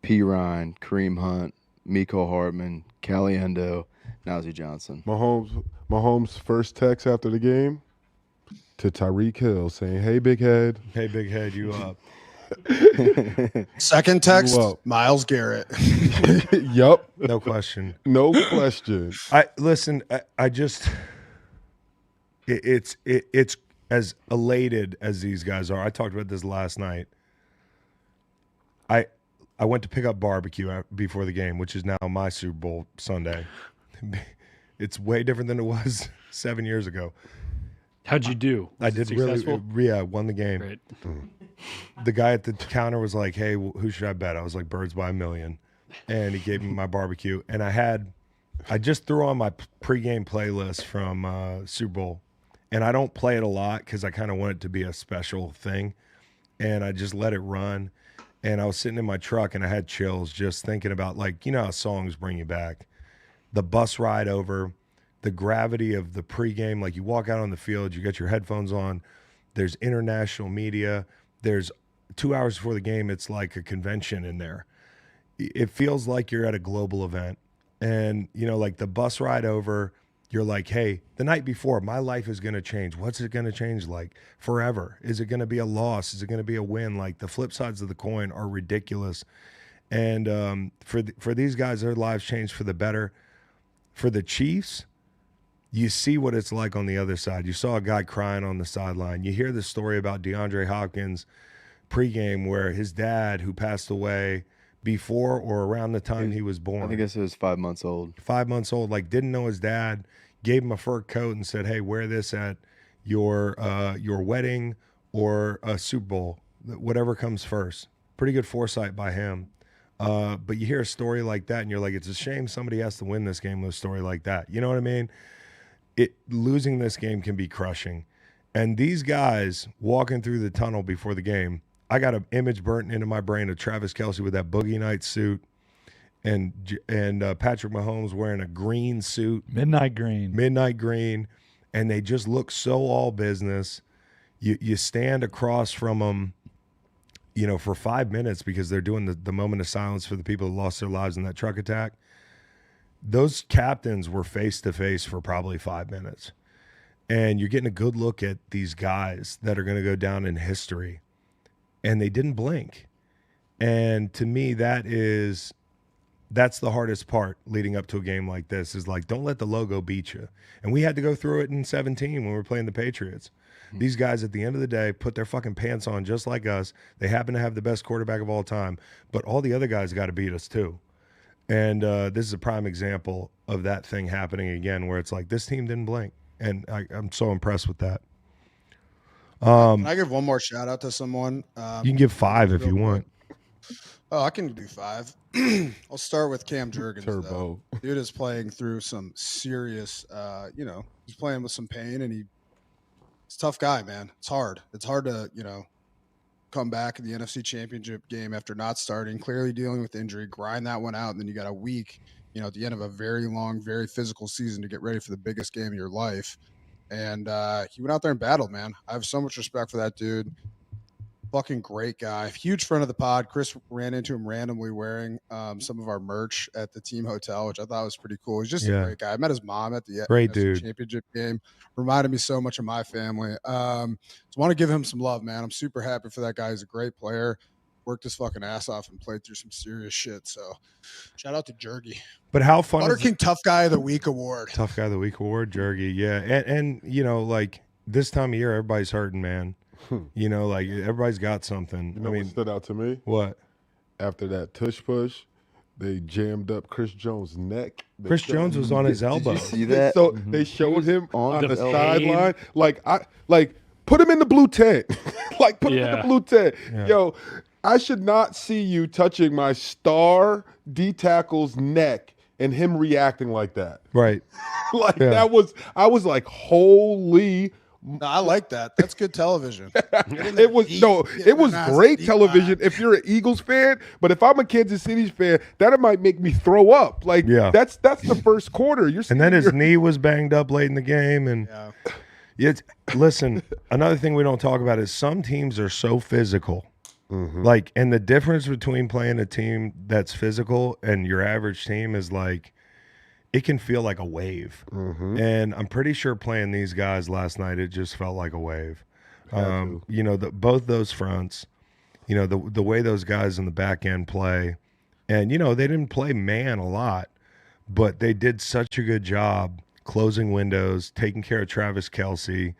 P. Ryan, Kareem Hunt, Miko Hartman, Caliendo, Nazi Johnson. Mahomes' first text after the game to Tyreek Hill saying, "Hey, big head. Hey, big head, you up." Second text, Myles Garrett. Yup. No question. No question. I just it's as elated as these guys are. I talked about this last night. I went to pick up barbecue before the game, which is now my Super Bowl Sunday. It's way different than it was 7 years ago. How'd you do? I did successful? really, yeah, won the game. Great. The guy at the counter was like, "Hey, who should I bet?" I was like, "Birds by a million," and he gave me my barbecue. And I just threw on my pregame playlist from Super Bowl, and I don't play it a lot because I kind of want it to be a special thing, and I just let it run. And I was sitting in my truck, and I had chills just thinking about, like, you know how songs bring you back. The bus ride over, the gravity of the pregame. Like, you walk out on the field, you got your headphones on. There's international media. There's 2 hours before the game, it's like a convention in there. It feels like you're at a global event. And, you know, like the bus ride over, you're like, hey, the night before, my life is going to change. What's it going to change like forever? Is it going to be a loss? Is it going to be a win? Like the flip sides of the coin are ridiculous. And for these guys, their lives changed for the better. For the Chiefs, you see what it's like on the other side. You saw a guy crying on the sideline. You hear the story about DeAndre Hopkins pregame where his dad, who passed away before or around the time he was born. I guess it was 5 months old. 5 months old, like didn't know his dad, gave him a fur coat and said, hey, wear this at your wedding or a Super Bowl, whatever comes first. Pretty good foresight by him. But you hear a story like that and you're like, it's a shame somebody has to win this game with a story like that. You know what I mean? Losing this game can be crushing. And these guys walking through the tunnel before the game, I got an image burnt into my brain of Travis Kelce with that Boogie Nights suit and Patrick Mahomes wearing a green suit. Midnight green. And they just look so all business. You stand across from them, you know, for 5 minutes because they're doing the moment of silence for the people who lost their lives in that truck attack. Those captains were face-to-face for probably 5 minutes. And you're getting a good look at these guys that are going to go down in history. And they didn't blink. And to me, that's the hardest part leading up to a game like this is like, don't let the logo beat you. And we had to go through it in 2017 when we were playing the Patriots. These guys at the end of the day put their fucking pants on just like us. They happen to have the best quarterback of all time. But all the other guys got to beat us too. And this is a prime example of that thing happening again where it's like this team didn't blink. And I'm so impressed with that. Can I give one more shout out to someone? You can give 5 if you want. Oh, I can do 5. I'll start with Cam Jurgens. Turbo. Though. Dude is playing through some serious, he's playing with some pain, and he's a tough guy, man. It's hard. It's hard to, come back in the NFC Championship game after not starting, clearly dealing with injury, grind that one out, and then you got a week, at the end of a very long, very physical season to get ready for the biggest game of your life. And he went out there and battled, man. I have so much respect for that dude. Fucking great guy. Huge friend of the pod. Chris ran into him randomly wearing some of our merch at the team hotel, which I thought was pretty cool. He's just a great guy. I met his mom at the NFC Championship game. Reminded me so much of my family. So I want to give him some love, man. I'm super happy for that guy. He's a great player. Worked his fucking ass off and played through some serious shit. So shout out to Jurgy. But how fun Butter King Tough Guy of the Week award. Tough Guy of the Week award, Jurgy. Yeah. And like this time of year, everybody's hurting, man. Like everybody's got something. You know what stood out to me? What? After that tush push, they jammed up Chris Jones' neck. Chris Jones was on his elbow. Did you see that? So they showed him on the sideline. Put him in the blue tent. Put him in the blue tent. Yeah. Yo, I should not see you touching my star D tackle's neck and him reacting like that. Right. I was like, holy. No, I like that. That's good television. It was great television if you're an Eagles fan, but if I'm a Kansas City fan, that might make me throw up. That's the first quarter. And then his knee was banged up late in the game, and listen, another thing we don't talk about is some teams are so physical. Mm-hmm. And the difference between playing a team that's physical and your average team is it can feel like a wave. Mm-hmm. And I'm pretty sure playing these guys last night, it just felt like a wave. Both those fronts, the way those guys in the back end play, and, they didn't play man a lot, but they did such a good job closing windows, taking care of Travis Kelce,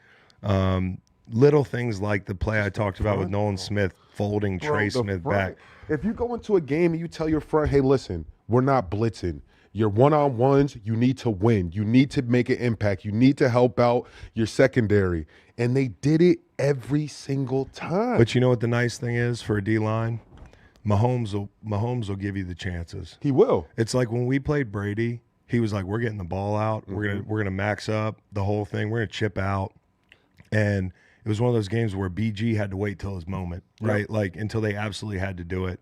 little things like the play I talked about with Nolan Smith, folding Trey Smith back. If you go into a game and you tell your front, hey, listen, we're not blitzing. Your one-on-ones, you need to win. You need to make an impact. You need to help out your secondary. And they did it every single time. But you know what the nice thing is for a D-line? Mahomes will give you the chances. He will. It's like when we played Brady, he was like, we're getting the ball out. Mm-hmm. We're gonna max up the whole thing. We're going to chip out. And it was one of those games where BG had to wait till his moment, right? Yep. Until they absolutely had to do it.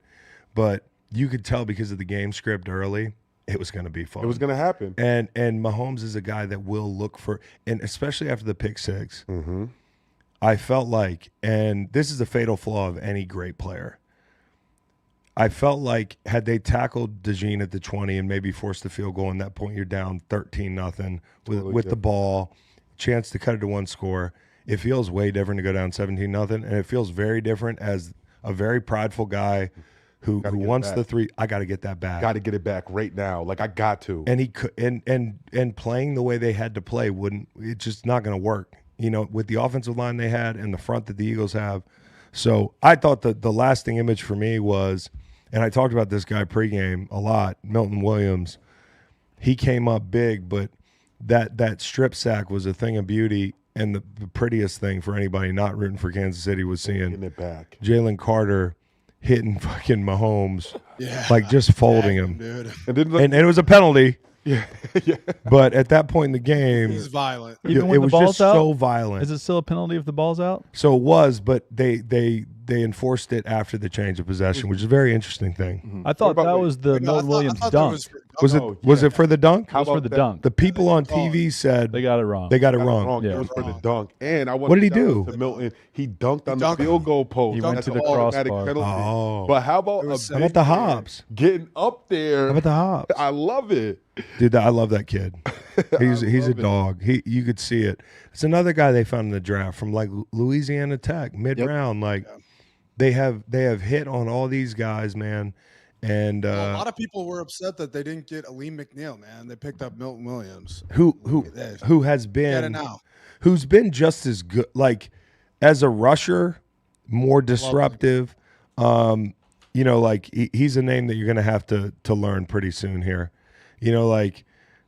But you could tell because of the game script early, it was going to be fun. It was going to happen. And Mahomes is a guy that will look for, and especially after the pick six, I felt like, and this is a fatal flaw of any great player, I felt like had they tackled DeJean at the 20 and maybe forced the field goal, and that point you're down 13-0 with the ball, chance to cut it to one score, it feels way different to go down 17-0, and it feels very different as a very prideful guy who wants the 3. I got to get that back. Got to get it back right now. Like, I got to. And he could, and playing the way they had to play it's just not going to work. You know, with the offensive line they had and the front that the Eagles have. So I thought that the lasting image for me was, and I talked about this guy pregame a lot, Milton Williams. He came up big, but that strip sack was a thing of beauty. And the prettiest thing for anybody not rooting for Kansas City was seeing it back. Jalen Carter hitting fucking Mahomes, like just folding him. Dude. And it was a penalty. Yeah. But at that point in the game, He's violent. Even when it the was ball's just out? so violent. Is it still a penalty if the ball's out? So it was, but they enforced it after the change of possession, which is a very interesting thing. I thought about- that was the No, I Milton Williams thought that dunk. Was it for the dunk? It was for the dunk. The people on TV said They got it wrong. they got it wrong. Yeah. It was for the dunk. And I want What did he to shout do? out to Milton. He dunked on dunked. the field goal post. He went That's to the an automatic crossbar. penalty. Oh. But how about was a How about big the man Hobbs? getting up there? How about the Hobbs? I love it. Dude, I love that kid. He's a love it. dog. You could see it. It's another guy they found in the draft from like Louisiana Tech, mid round. Like they have hit on all these guys, man. And a lot of people were upset that they didn't get Aleem McNeil, man. They picked up Milton Williams. who has Get it been now. who's been just as good, like as a rusher, more disruptive. You know, like he's a name that you're going to have to learn pretty soon here. You know, like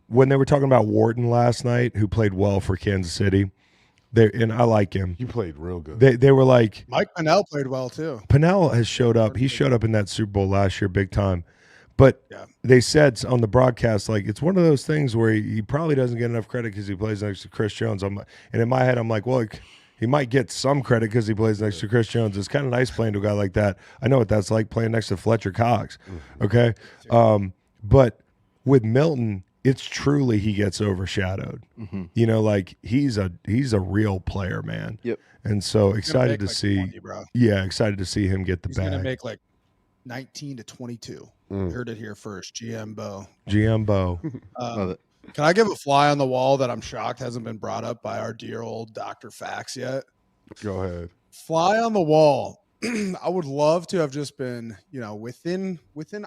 when they were talking about Wharton last night, who played well for Kansas City, and I like him. You played real good. They were like, Mike Pennell played well too. Pennell has showed up. He showed up in that Super Bowl last year, big time. But they said on the broadcast, like, it's one of those things where he probably doesn't get enough credit because he plays next to Chris Jones. And in my head, I'm like, well, he might get some credit because he plays next to Chris Jones. It's kind of nice playing to a guy like that. I know what that's like, playing next to Fletcher Cox. Okay? But with Milton, it's truly he gets overshadowed. You know, like he's a real player, man. Yep. And so excited to like see 20, bro. excited to see him get the He's gonna bag. make like 19 to 22. Heard it here first. GM Beau. GM Beau. Love it. Can I give a fly on the wall that I'm shocked hasn't been brought up by our dear old Dr. Fax yet? Go ahead. Fly on the wall. I would love to have just been, you know, within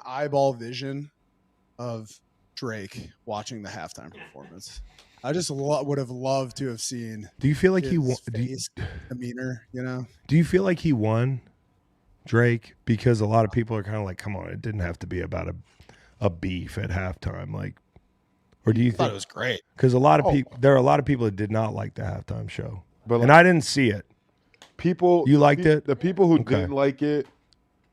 eyeball vision of Drake watching the halftime performance. I just would have loved to have seen. Do you feel like he won? his demeanor, you know? Do you feel like he won, Drake? Because a lot of people are kind of like, come on, it didn't have to be about a beef at halftime, like. Or do you I thought think it was great. because a lot of people, there are a lot of people that did not like the halftime show, But and I didn't see it. People, You liked it? The people who Okay. didn't like it,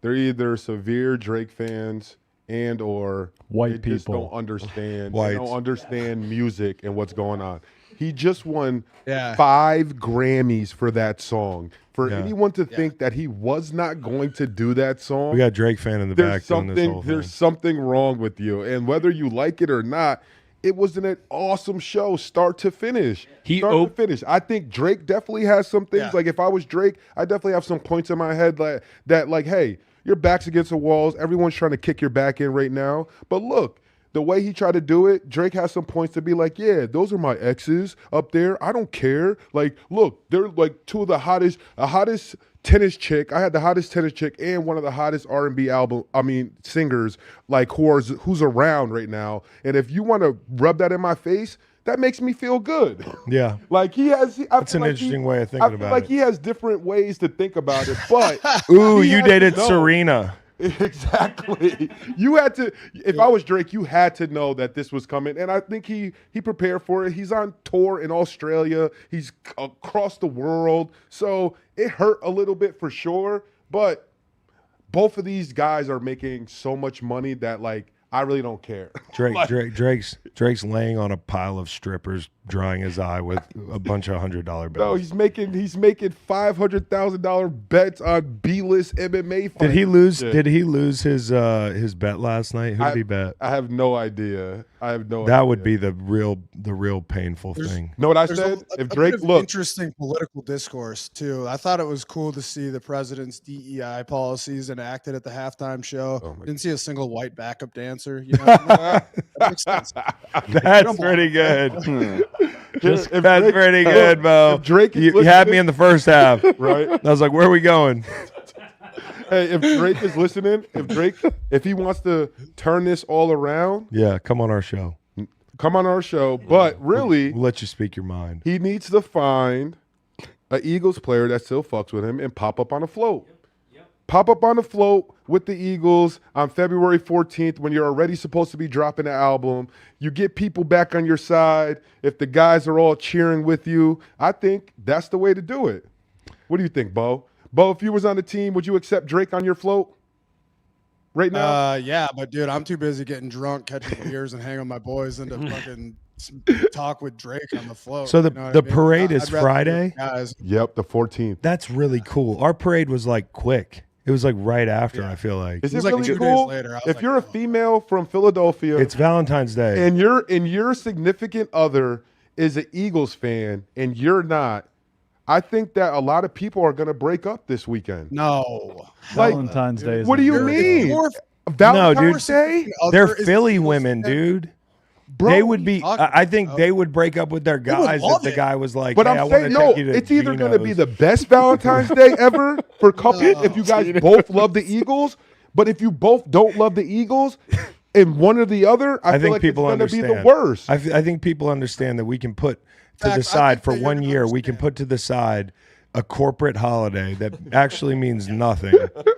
they're either severe Drake fans and or White they just people. don't understand. They Whites. don't understand music and what's going on. He just won Yeah. 5 Grammys for that song. For Yeah. anyone to think that he was not going to do that song, We got a Drake fan in the back doing this whole there's thing. something wrong with you. And whether you like it or not, it was an awesome show, start to finish. To finish. I think Drake definitely has some things. Yeah. Like if I was Drake, I definitely have some points in my head that hey, your back's against the walls. Everyone's trying to kick your back in right now. But look, the way he tried to do it, Drake has some points to be like, yeah, those are my exes up there. I don't care. Like, look, they're like two of the hottest tennis chick. I had the hottest tennis chick and one of the hottest R&B singers, like who's around right now. And if you want to rub that in my face, that makes me feel good. Yeah, Like he has. that's an interesting way of thinking about like it. he has different ways to think about it, but Ooh, he you has to dated know. Serena. Exactly. You had to. If I was Drake, you had to know that this was coming, and I think he prepared for it. He's on tour in Australia. He's across the world, so it hurt a little bit for sure. But both of these guys are making so much money that like I really don't care. Drake's laying on a pile of strippers drying his eye with a bunch of $100 bills. No, he's making $500,000 bets on B-list MMA fights. Did he lose? Shit. Did he lose his bet last night? Who did he bet? I have no idea. That would be the real painful thing. Know what I said? If Drake interesting political discourse too. I thought it was cool to see the president's DEI policies enacted at the halftime show. Didn't see a single white backup dancer. You know, that makes sense. That's pretty good. That's pretty good, Beau. You had me in the first half, right? I was like, "Where are we going?" Hey, if Drake is listening, if he wants to turn this all around, yeah, come on our show. Come on our show. But really, we'll let you speak your mind. He needs to find an Eagles player that still fucks with him and pop up on a float. Pop up on the float with the Eagles on February 14th when you're already supposed to be dropping the album. You get people back on your side. If the guys are all cheering with you, I think that's the way to do it. What do you think, Beau? Beau, if you was on the team, would you accept Drake on your float right now? Yeah, but dude, I'm too busy getting drunk, catching beers, and hanging with my boys and to fucking talk with Drake on the float. So the parade is Friday? Yep, the 14th. That's really cool. Our parade was like quick. It was like right after, I feel like. Is it really like 2 cool? Days later. If you're a female from Philadelphia. It's Valentine's Day. And your significant other is an Eagles fan and you're not, I think that a lot of people are going to break up this weekend. No. Like, Valentine's Day. What do you mean? Valentine's Day? They're Philly women, dude. Bro, they would be. I think they would break up with their guys if the guy was like, "But hey, I'm saying no. It's either going to be the best Valentine's Day ever for couples if you guys both love the Eagles. But if you both don't love the Eagles, and one or the other, I feel like people it's going to be the worst. I think people understand that we can put to the side for 1 year. We can put to the side a corporate holiday that actually means nothing.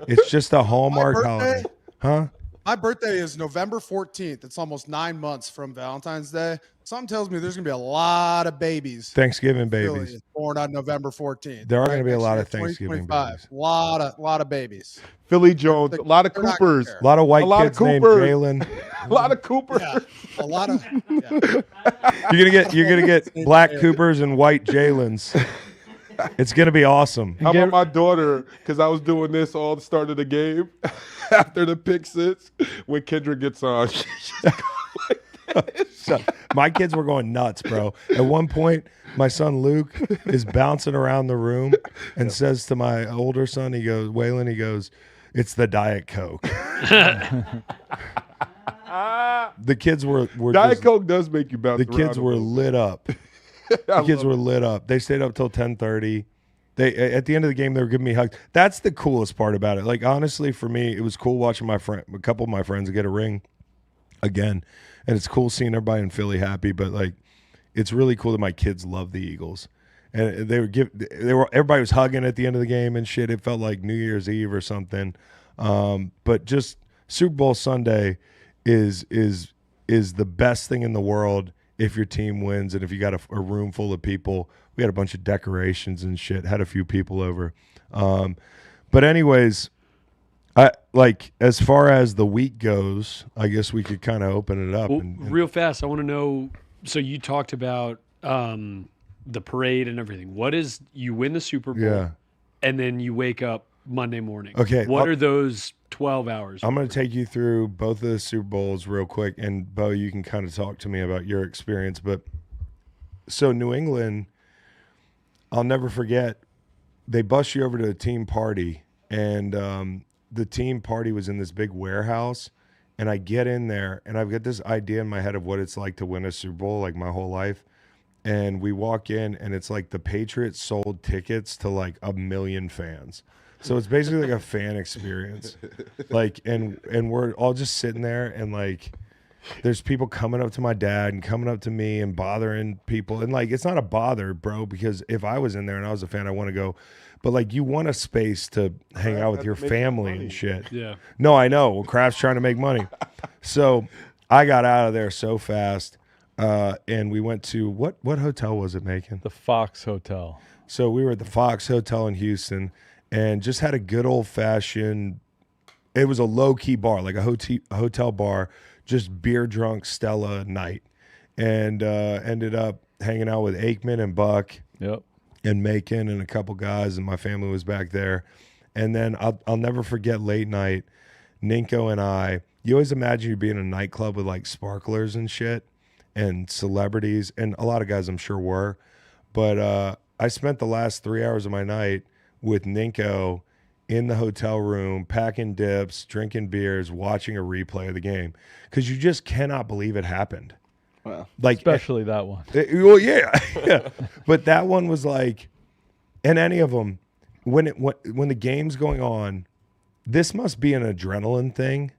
It's just a Hallmark holiday, huh? My birthday is November 14th. It's almost 9 months from Valentine's Day. Something tells me there's going to be a lot of babies. Thanksgiving babies. Born on November 14th. There are going to be a lot of Thanksgiving babies. A lot of babies. Philly Jones. A lot of Coopers. A lot of white kids named Jalen. A lot of Coopers. Yeah, a lot of. Yeah. You're gonna get black Coopers and white Jalen's. It's going to be awesome. How about my daughter? Because I was doing this all the start of the game. After the pick six, when Kendrick gets on. So, my kids were going nuts, bro. At one point, my son Luke is bouncing around the room and says to my older son, Waylon, he goes, "It's the Diet Coke." The kids were Diet Coke does make you bounce. The kids were lit up. The kids were lit up. They stayed up till 10:30. They at the end of the game they were giving me hugs. That's the coolest part about it. Like honestly, for me, it was cool watching a couple of my friends get a ring again, and it's cool seeing everybody in Philly happy. But like, it's really cool that my kids love the Eagles, and everybody was hugging at the end of the game and shit. It felt like New Year's Eve or something. But just Super Bowl Sunday is the best thing in the world. If your team wins and if you got a room full of people, we had a bunch of decorations and shit, had a few people over. But anyways, as far as the week goes, I guess we could kind of open it up. Well, real fast, I want to know, so you talked about the parade and everything. What is, you win the Super Bowl and then you wake up Monday morning. Okay. What are those 12 hours? I'm going to take you through both of the Super Bowls real quick. And, Beau, you can kind of talk to me about your experience. But so New England, I'll never forget, they bus you over to a team party. And the team party was in this big warehouse. And I get in there, and I've got this idea in my head of what it's like to win a Super Bowl, like my whole life. And we walk in, and it's like the Patriots sold tickets to like 1 million fans. So it's basically like a fan experience. Like, and we're all just sitting there, and like, there's people coming up to my dad and coming up to me and bothering people. And like, it's not a bother, bro, because if I was in there and I was a fan, I want to go. But like, you want a space to hang out with your family and shit. Yeah. No, I know. Well, Kraft's trying to make money. So I got out of there so fast. And we went to, what hotel was it, Macon? The Fox Hotel. So we were at the Fox Hotel in Houston. And just had a good old-fashioned, it was a low-key bar, like a hotel bar, just beer-drunk Stella night. And ended up hanging out with Aikman and Buck Yep. and Macon and a couple guys, and my family was back there. And then I'll never forget late night, Ninko and I. You always imagine you being in a nightclub with like sparklers and shit and celebrities, and a lot of guys I'm sure were. But I spent the last 3 hours of my night with Ninko in the hotel room, packing dips, drinking beers, watching a replay of the game, because you just cannot believe it happened. Wow. Like, Especially that one. well, yeah, yeah. But that one was like, and any of them, when the game's going on, this must be an adrenaline thing,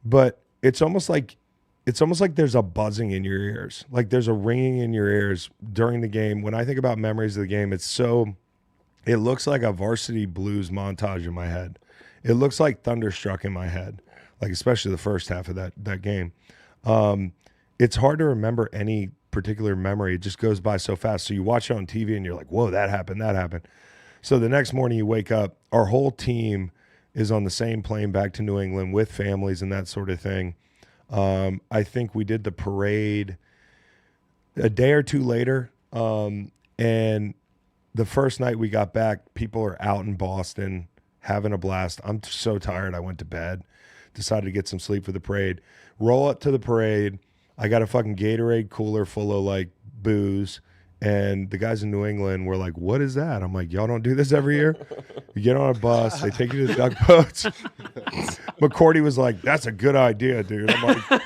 but it's almost like there's a buzzing in your ears, like there's a ringing in your ears during the game. When I think about memories of the game, it looks like a Varsity Blues montage in my head. It looks like Thunderstruck in my head, like especially the first half of that game. It's hard to remember any particular memory. It just goes by so fast. So you watch it on TV and you're like, whoa, that happened. So the next morning you wake up, our whole team is on the same plane back to New England with families and that sort of thing. I think we did the parade a day or two later. And the first night we got back, people are out in Boston having a blast. I'm so tired. I went to bed, decided to get some sleep for the parade. Roll up to the parade. I got a fucking Gatorade cooler full of like booze. And the guys in New England were like, what is that? I'm like, y'all don't do this every year? You get on a bus, they take you to the duck boats. McCourty was like, that's a good idea, dude. I'm like,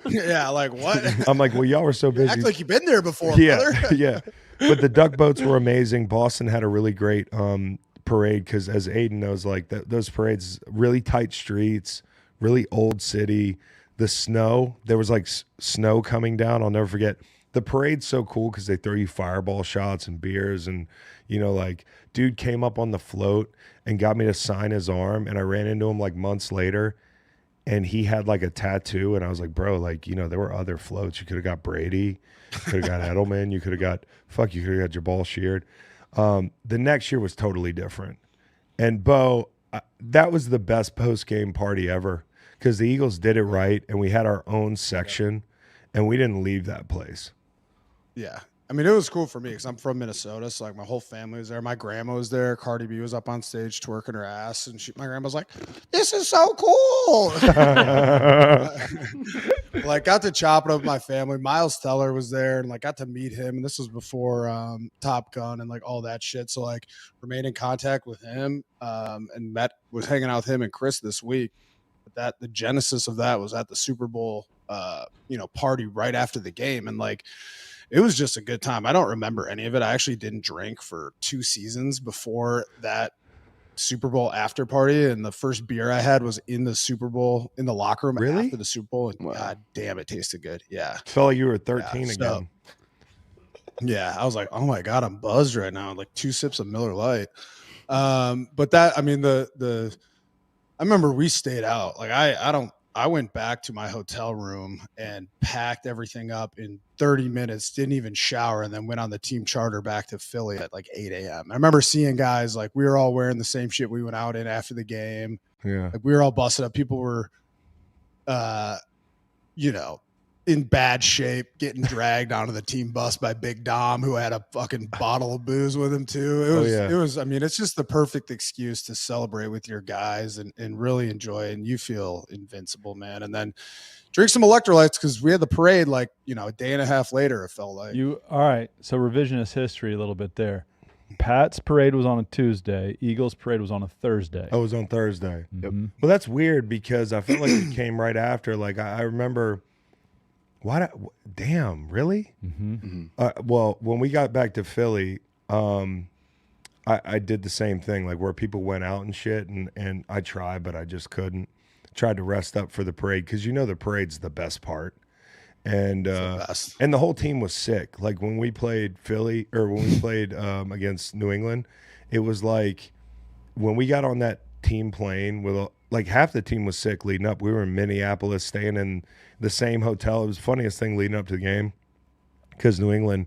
Yeah, like what? I'm like, well, y'all were so busy. Act like you've been there before, Yeah, brother. yeah. But the duck boats were amazing. Boston had a really great parade because, as Aiden knows, like those parades, really tight streets, really old city. The snow, there was like snow coming down. I'll never forget. The parade's so cool because they throw you fireball shots and beers, and like dude came up on the float and got me to sign his arm, and I ran into him like months later, and he had like a tattoo, and I was like, bro, like there were other floats. You could have got Brady, you could have got Edelman, you could have got Jabal Sheard. The next year was totally different, and Beau, that was the best post game party ever because the Eagles did it right, and we had our own section, and we didn't leave that place. Yeah. I mean, it was cool for me because I'm from Minnesota. So, like, my whole family was there. My grandma was there. Cardi B was up on stage twerking her ass. And my grandma's like, this is so cool. Like, got to chop it up with my family. Miles Teller was there and, like, got to meet him. And this was before Top Gun and, like, all that shit. So, like, remained in contact with him and was hanging out with him and Chris this week. But the genesis of that was at the Super Bowl, party right after the game. And, like, it was just a good time. I don't remember any of it. I actually didn't drink for 2 seasons before that Super Bowl after party. And the first beer I had was in the Super Bowl, in the locker room after the Super Bowl. And Wow. God damn, it tasted good. Yeah. Felt like you were 13 again. Yeah. I was like, oh my God, I'm buzzed right now. Like 2 sips of Miller Lite. But that, I mean, I remember we stayed out. Like I went back to my hotel room and packed everything up in 30 minutes, didn't even shower, and then went on the team charter back to Philly at like 8 a.m. I remember seeing guys, like we were all wearing the same shit we went out in after the game. Yeah. Like we were all busted up. People were, in bad shape, getting dragged onto the team bus by Big Dom, who had a fucking bottle of booze with him too. It was, I mean, it's just the perfect excuse to celebrate with your guys and really enjoy it. And you feel invincible, man. And then drink some electrolytes because we had the parade like, a day and a half later, it felt like. All right. So revisionist history a little bit there. Pat's parade was on a Tuesday. Eagles parade was on a Thursday. Oh, it was on Thursday. Yep. Well, that's weird because I feel like it came right after. Like I remember. Damn, really? Mm-hmm. Well, when we got back to Philly, I did the same thing, like where people went out and shit, and I tried, but I just couldn't. Tried to rest up for the parade because the parade's the best part, and the whole team was sick. Like when we played Philly or when we played against New England, it was like when we got on that team plane with like half the team was sick leading up. We were in Minneapolis, staying in the same hotel. It was the funniest thing leading up to the game because New England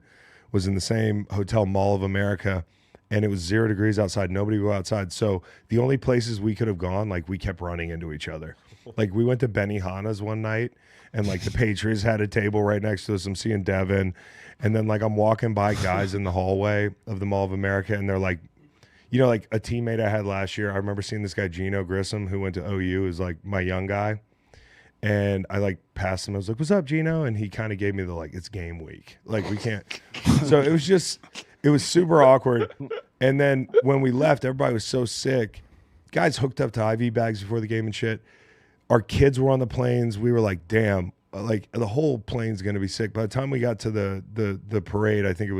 was in the same hotel, Mall of America, and it was 0 degrees outside. Nobody would go outside. So the only places we could have gone, like we kept running into each other. Like we went to Benihana's one night, and like the Patriots had a table right next to us. I'm seeing Devin, and then like I'm walking by guys in the hallway of the Mall of America, and they're like, you know, like a teammate I had last year. I remember seeing this guy Gino Grissom, who went to OU, is like my young guy. And I like passed him. I was like, "What's up, Gino?" And he kind of gave me the like, "It's game week. Like we can't." So it was super awkward. And then when we left, everybody was so sick. Guys hooked up to IV bags before the game and shit. Our kids were on the planes. We were like, "Damn!" Like the whole plane's gonna be sick. By the time we got to the parade, I think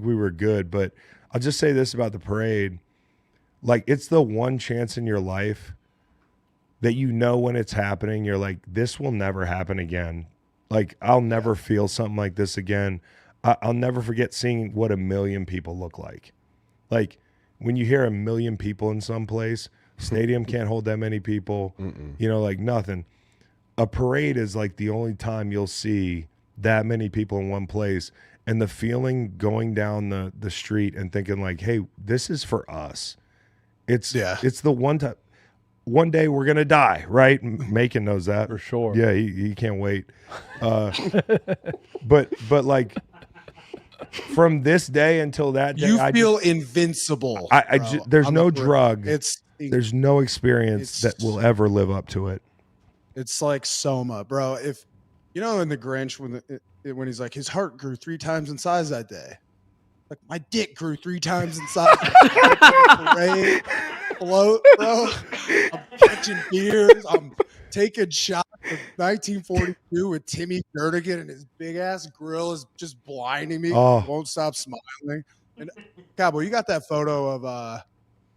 we were good. But I'll just say this about the parade: like it's the one chance in your life that you know when it's happening, you're like, this will never happen again. Like, I'll never feel something like this again. I'll never forget seeing what 1 million people look like. Like, when you hear 1 million people in some place, stadium can't hold that many people, you know, like nothing. A parade is like the only time you'll see that many people in one place. And the feeling going down the street and thinking like, hey, this is for us. It's the one time. One day we're gonna die, right? Macon knows that for sure. Yeah, he can't wait. But like from this day until that day, you feel invincible. There's no drug. There's no experience that will ever live up to it. It's like Soma, bro. If you know in the Grinch when he's like his heart grew 3 times in size that day, like my dick grew 3 times in size. Parade, float, bro. I'm catching beers. I'm taking shots of 1942 with Timmy Jernigan, and his big ass grill is just blinding me. Oh. Won't stop smiling. And Cowboy, you got that photo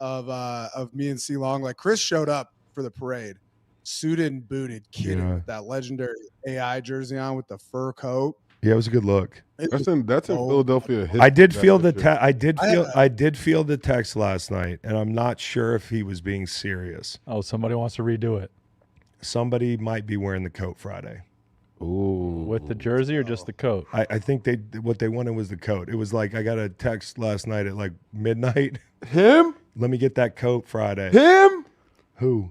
of me and C Long. Like Chris showed up for the parade, suited and booted, kidding, with that legendary AI jersey on with the fur coat. Yeah, it was a good look. That's in Philadelphia. I did feel I did feel the text last night, and I'm not sure if he was being serious. Oh, somebody wants to redo it. Somebody might be wearing the coat Friday. Ooh. With the jersey or just the coat? I think what they wanted was the coat. It was like I got a text last night at like midnight. Him? Let me get that coat Friday. Him? Who?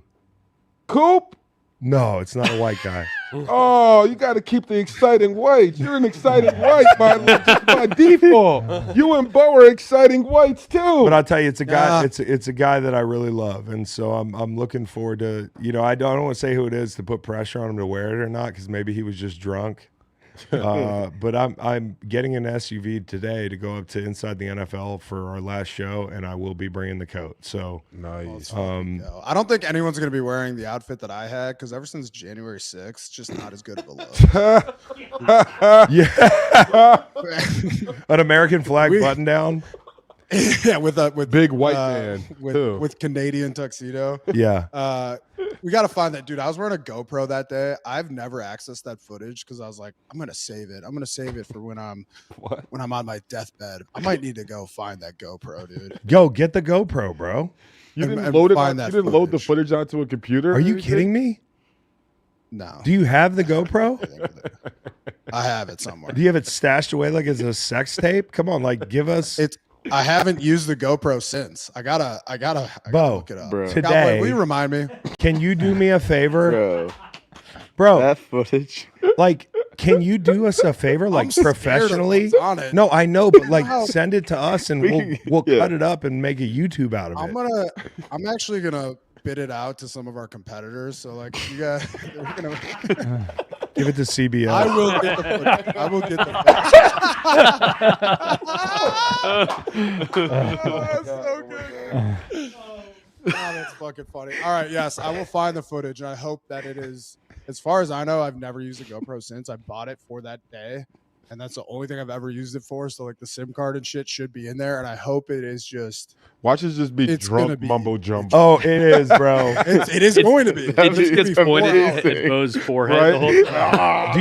Coop? No, it's not a white guy. Oh, you got to keep the exciting whites. You're an exciting white by default. You and Beau are exciting whites too. But I'll tell you, it's a guy. It's a guy that I really love, and so I'm looking forward to. You know, I don't want to say who it is to put pressure on him to wear it or not, because maybe he was just drunk. But I'm getting an SUV today to go up to Inside the NFL for our last show, and I will be bringing the coat. So nice. I don't think anyone's gonna be wearing the outfit that I had, because ever since January 6th, just not as good of a look. Yeah, an American flag button down. Yeah, with big white man with Canadian tuxedo. Yeah. We got to find that dude. I was wearing a GoPro that day. I've never accessed that footage because I was like, I'm gonna save it. I'm gonna save it for when I'm on my deathbed. I might need to go find that GoPro, dude. Go get the GoPro, bro. You didn't load it. You didn't load the footage onto a computer. Are you kidding me? No. Do you have the GoPro? I have it somewhere. Do you have it stashed away like it's a sex tape? Come on, like give us. I haven't used the GoPro since. I gotta Beau, look it up. Bro. Today, Cowboy, will you remind me? Can you do me a favor, bro? That footage. Like, can you do us a favor, like I'm professionally? scared of what's on it. No, I know, but like send it to us and we'll cut it up and make a YouTube out of it. I'm actually gonna bid it out to some of our competitors. So like you guys, we're gonna give it to CBS. I will get the footage. I will get the footage. That's so good. Oh, that's fucking funny. All right, yes, I will find the footage, and I hope that it is. As far as I know, I've never used a GoPro since. I bought it for that day, and that's the only thing I've ever used it for. So like the SIM card and shit should be in there, and I hope it is just. Watch it just be drunk mumbo jumbo. Oh, it is, bro. It is going to be. It just gets pointed at Beau's forehead the whole time.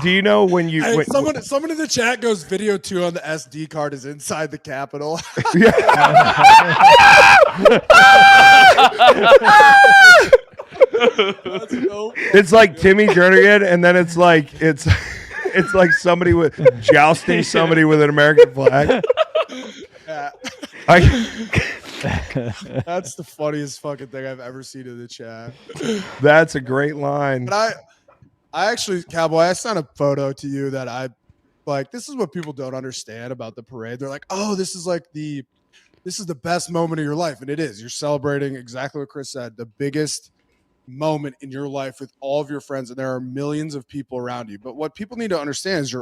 Do you know when you? Hey, someone in the chat goes, video 2 on the SD card is inside the Capitol. It's like Timmy Jernigan, and then it's like somebody jousting somebody with an American flag. Yeah. That's the funniest fucking thing I've ever seen in the chat. That's a great line. But I actually, Cowboy, I sent a photo to you that I like. This is what people don't understand about the parade. They're like, oh, this is the best moment of your life. And it is. You're celebrating exactly what Chris said, the biggest moment in your life with all of your friends. And there are millions of people around you. But what people need to understand is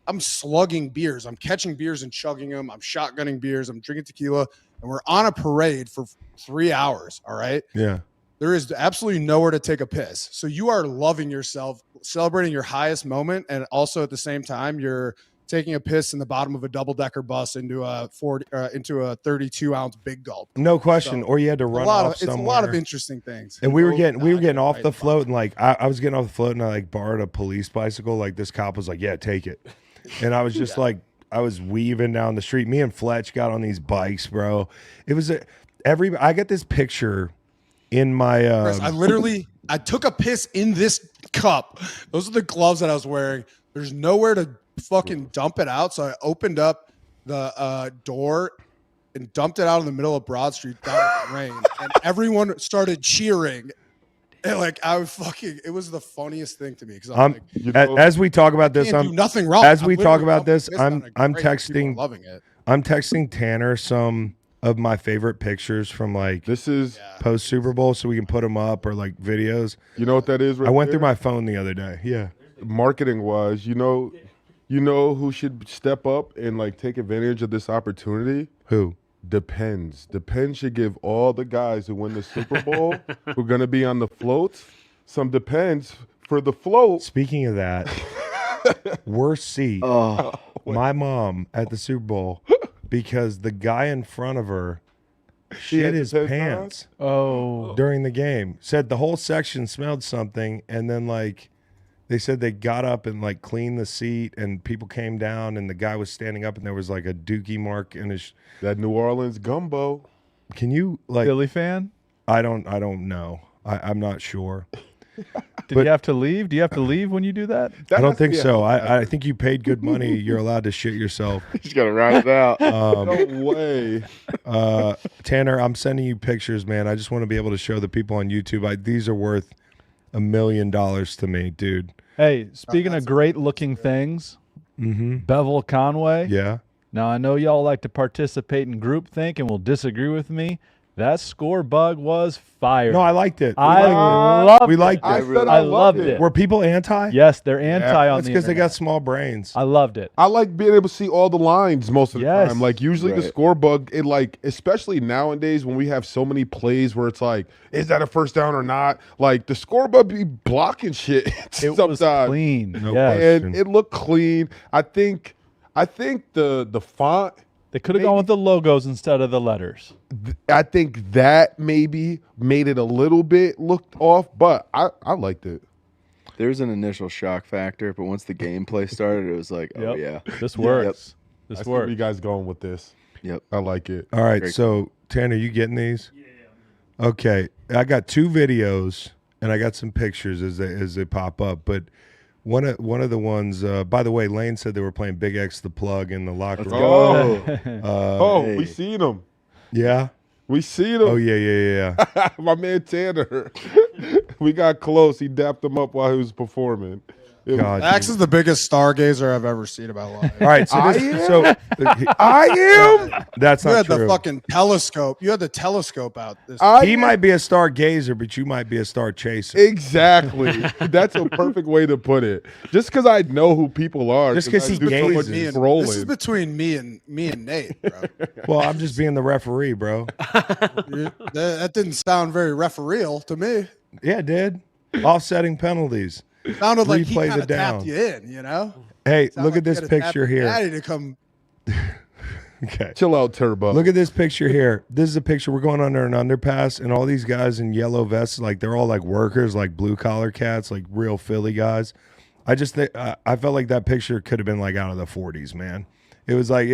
I'm slugging beers. I'm catching beers and chugging them. I'm shotgunning beers. I'm drinking tequila. And we're on a parade for 3 hours. All right. Yeah. There is absolutely nowhere to take a piss. So you are loving yourself, celebrating your highest moment. And also at the same time, you're taking a piss in the bottom of a double-decker bus into a 32-ounce big gulp. No question. So, or you had to run off somewhere. It's a lot of interesting things. And we were getting off the float, and like I was getting off the float, and I like borrowed a police bicycle. Like this cop was like, "Yeah, take it," and I was just like, I was weaving down the street. Me and Fletch got on these bikes, bro. It was I got this picture in my. Chris, I took a piss in this cup. Those are the gloves that I was wearing. There's nowhere to fucking dump it out, so I opened up the door and dumped it out in the middle of Broad Street down in the rain, and everyone started cheering. And like it was the funniest thing to me because as we talk about this, do nothing wrong. As we talk about this, I'm texting, loving it. I'm texting Tanner some of my favorite pictures from like post Super Bowl, so we can put them up or like videos. You know what that is? Right I went there? through my phone the other day. Yeah, marketing wise, you know who should step up and like take advantage of this opportunity? Who? Depends should give all the guys who win the Super Bowl who are going to be on the floats some Depends for the float. Speaking of that, worst seat. My mom at the Super Bowl because the guy in front of her shit his pants during the game. Said the whole section smelled something, and then like they said they got up and like cleaned the seat, and people came down, and the guy was standing up, and there was like a dookie mark in his. That New Orleans gumbo. Can you like Philly fan? I don't know. I'm not sure. Did you have to leave? Do you have to leave when you do that? I don't think so. I think you paid good money. You're allowed to shit yourself. You just gotta ride it out. No way. Tanner, I'm sending you pictures, man. I just want to be able to show the people on YouTube. These are worth $1 million to me, dude. Hey, speaking of great looking things, Bevel Conway. Yeah. Now, I know y'all like to participate in groupthink and will disagree with me. That score bug was fire. No, I liked it. I loved it. I loved it. Were people anti? Yes, they're anti on That's the because they got internet. small brains. I loved it. I like being able to see all the lines most of the Yes. time. Like usually the Right. score bug, it like especially nowadays when we have so many plays where it's like, is that a first down or not? Like the score bug be blocking shit It sometimes. was clean. No Yes. question. And it looked clean. I think the font. They could have gone with the logos instead of the letters. I think that maybe made it a little bit looked off, but I liked it. There's an initial shock factor, but once the gameplay started, it was like, oh Yep. yeah. This works. I This see where works. you guys going with this. Yep. I like it. All right, Very so Tanner, you getting these? Yeah. Okay, I got 2 videos and I got some pictures as they pop up. But one of the ones, by the way, Lane said they were playing Big X the Plug in the locker room. Oh, Hey. we seen him. Yeah. We seen him. Oh yeah. My man Tanner. We got close. He dapped him up while he was performing. It was- God, Max is the biggest stargazer I've ever seen in my life. All right, so I am. that's You not had true. the fucking telescope. You had the telescope out. He might be a stargazer, but you might be a star chaser. Exactly. That's a perfect way to put it. Just because I know who people are. Just 'cause I he do so much gazes. trolling. This is between me and Nate, bro. Well, I'm just being the referee, bro. That didn't sound very refereal to me. Yeah, it did. Offsetting penalties. Sounded like he Replay kind the of down. tapped you in, you know? Hey, Sounded look like at this you had to tap picture your here. daddy to come. Okay. Chill out, Turbo. Look at this picture here. This is a picture. We're going under an underpass, and all these guys in yellow vests, like they're all like workers, like blue collar cats, like real Philly guys. I just think I felt like that picture could have been like out of the 40s, man. It was like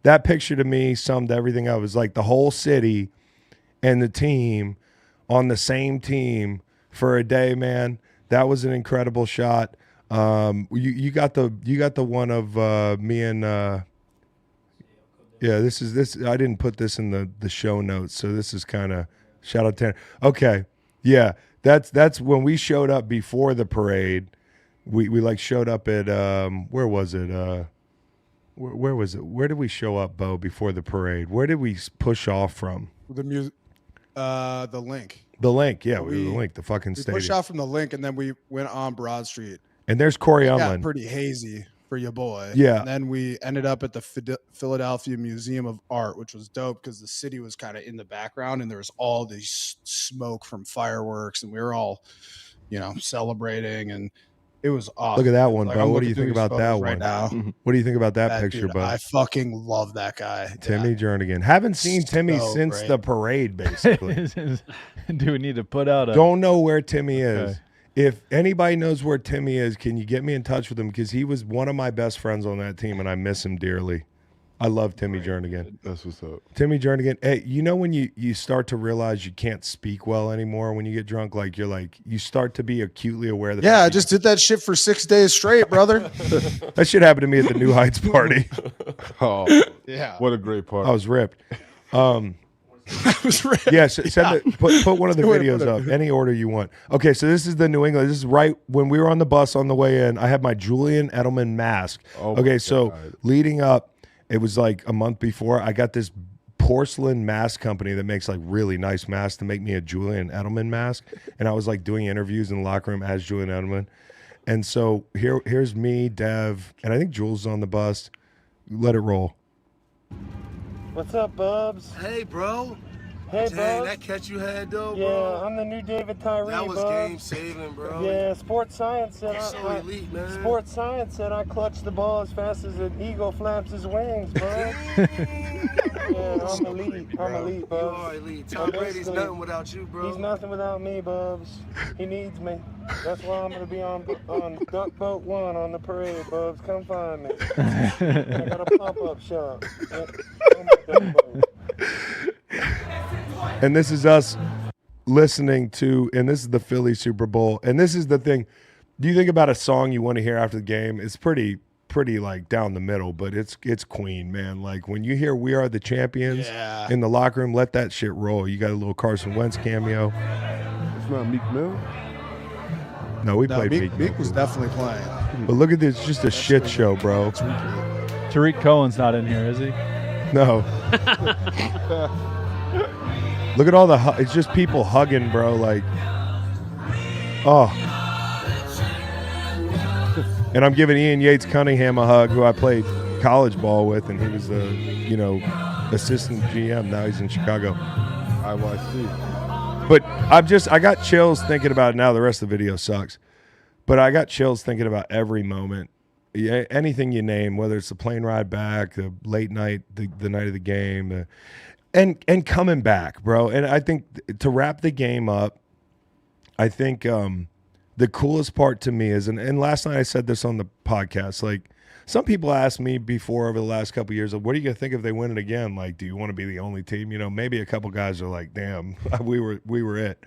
that picture to me summed everything up. It was like the whole city and the team on the same team for a day, man. That was an incredible shot. You got the one of me and Yeah, this. I didn't put this in the show notes, so this is kind of shout out Tanner. Okay, yeah, that's when we showed up before the parade. We like showed up at where was it? Where was it? Where did we show up, Beau, before the parade? Where did we push off from? The link. The link, yeah, the link, the fucking We stadium. pushed out from the link, and then we went on Broad Street. And there's Corey It got Umlin. pretty hazy for your boy. Yeah. And then we ended up at the Philadelphia Museum of Art, which was dope because the city was kind of in the background, and there was all this smoke from fireworks, and we were all, celebrating, and it was awesome. Look at that one, Like, Beau. I'm What do you looking think through about these that photos one? right now? What do you think about that That picture, dude, Beau? I fucking love that guy. Timmy Yeah. Jernigan. Haven't seen Timmy So since great. the parade, basically. Do we need to put out a? Don't know where Timmy is. Okay. If anybody knows where Timmy is, can you get me in touch with him? Because he was one of my best friends on that team, and I miss him dearly. I love Timmy Jernigan. That's what's up. Timmy Jernigan. Hey, you know when you start to realize you can't speak well anymore when you get drunk? Like you start to be acutely aware that. Yeah, I just did that shit for 6 days straight, brother. That shit happened to me at the New Heights party. Oh, Yeah. what a great part. I was ripped. I was ready. Yes, put one of the Way to videos put it. up, any order you want. Okay, so this is the New England. This is right when we were on the bus on the way in. I had my Julian Edelman mask. Oh my Okay, so God. leading up, it was like a month before. I got this porcelain mask company that makes like really nice masks to make me a Julian Edelman mask, and I was like doing interviews in the locker room as Julian Edelman. And so here's me, Dev, and I think Jules is on the bus. Let it roll. What's up, Bubs? Hey, bro. Hey, Dang, Bubs. that catch you had, though, Yeah, bro. I'm the new David Tyree, That was Bubs. game saving, bro. Yeah, Sports Science said You're so elite, man. Sports Science said I clutched the ball as fast as an eagle flaps his wings, bro. Yeah, I'm elite. I'm elite, You Bubs. are elite. Tom Brady's Basically, nothing without you, bro. He's nothing without me, Bubs. He needs me. That's why I'm gonna be on Duck Boat 1 on the parade, Bubs. Come find me. I got a pop-up shop. Yeah, on my Duck Boat. And this is us listening to, and this is the Philly Super Bowl. And this is the thing. Do you think about a song you want to hear after the game? It's pretty like down the middle, but it's Queen, man. Like when you hear "We Are the Champions" Yeah. in the locker room, let that shit roll. You got a little Carson Wentz cameo. It's not Meek Mill. No, we No, played Meek Meek. was definitely playing. But look at this, it's just a shit show, bro. Tariq Cohen's not in here, is he? No. Look at all the it's just people hugging, bro. Like, oh. And I'm giving Ian Yates Cunningham a hug, who I played college ball with, and he was the, assistant GM. Now he's in Chicago. IYC. But I got chills thinking about it now. The rest of the video sucks. But I got chills thinking about every moment. Yeah, anything you name, whether it's the plane ride back, the late night, the night of the game, and coming back, bro. And I think to wrap the game up, I think the coolest part to me is, and last night I said this on the podcast, like some people asked me before over the last couple of years, like, what are you going to think if they win it again? Like, do you want to be the only team? Maybe a couple guys are like, damn, we were it.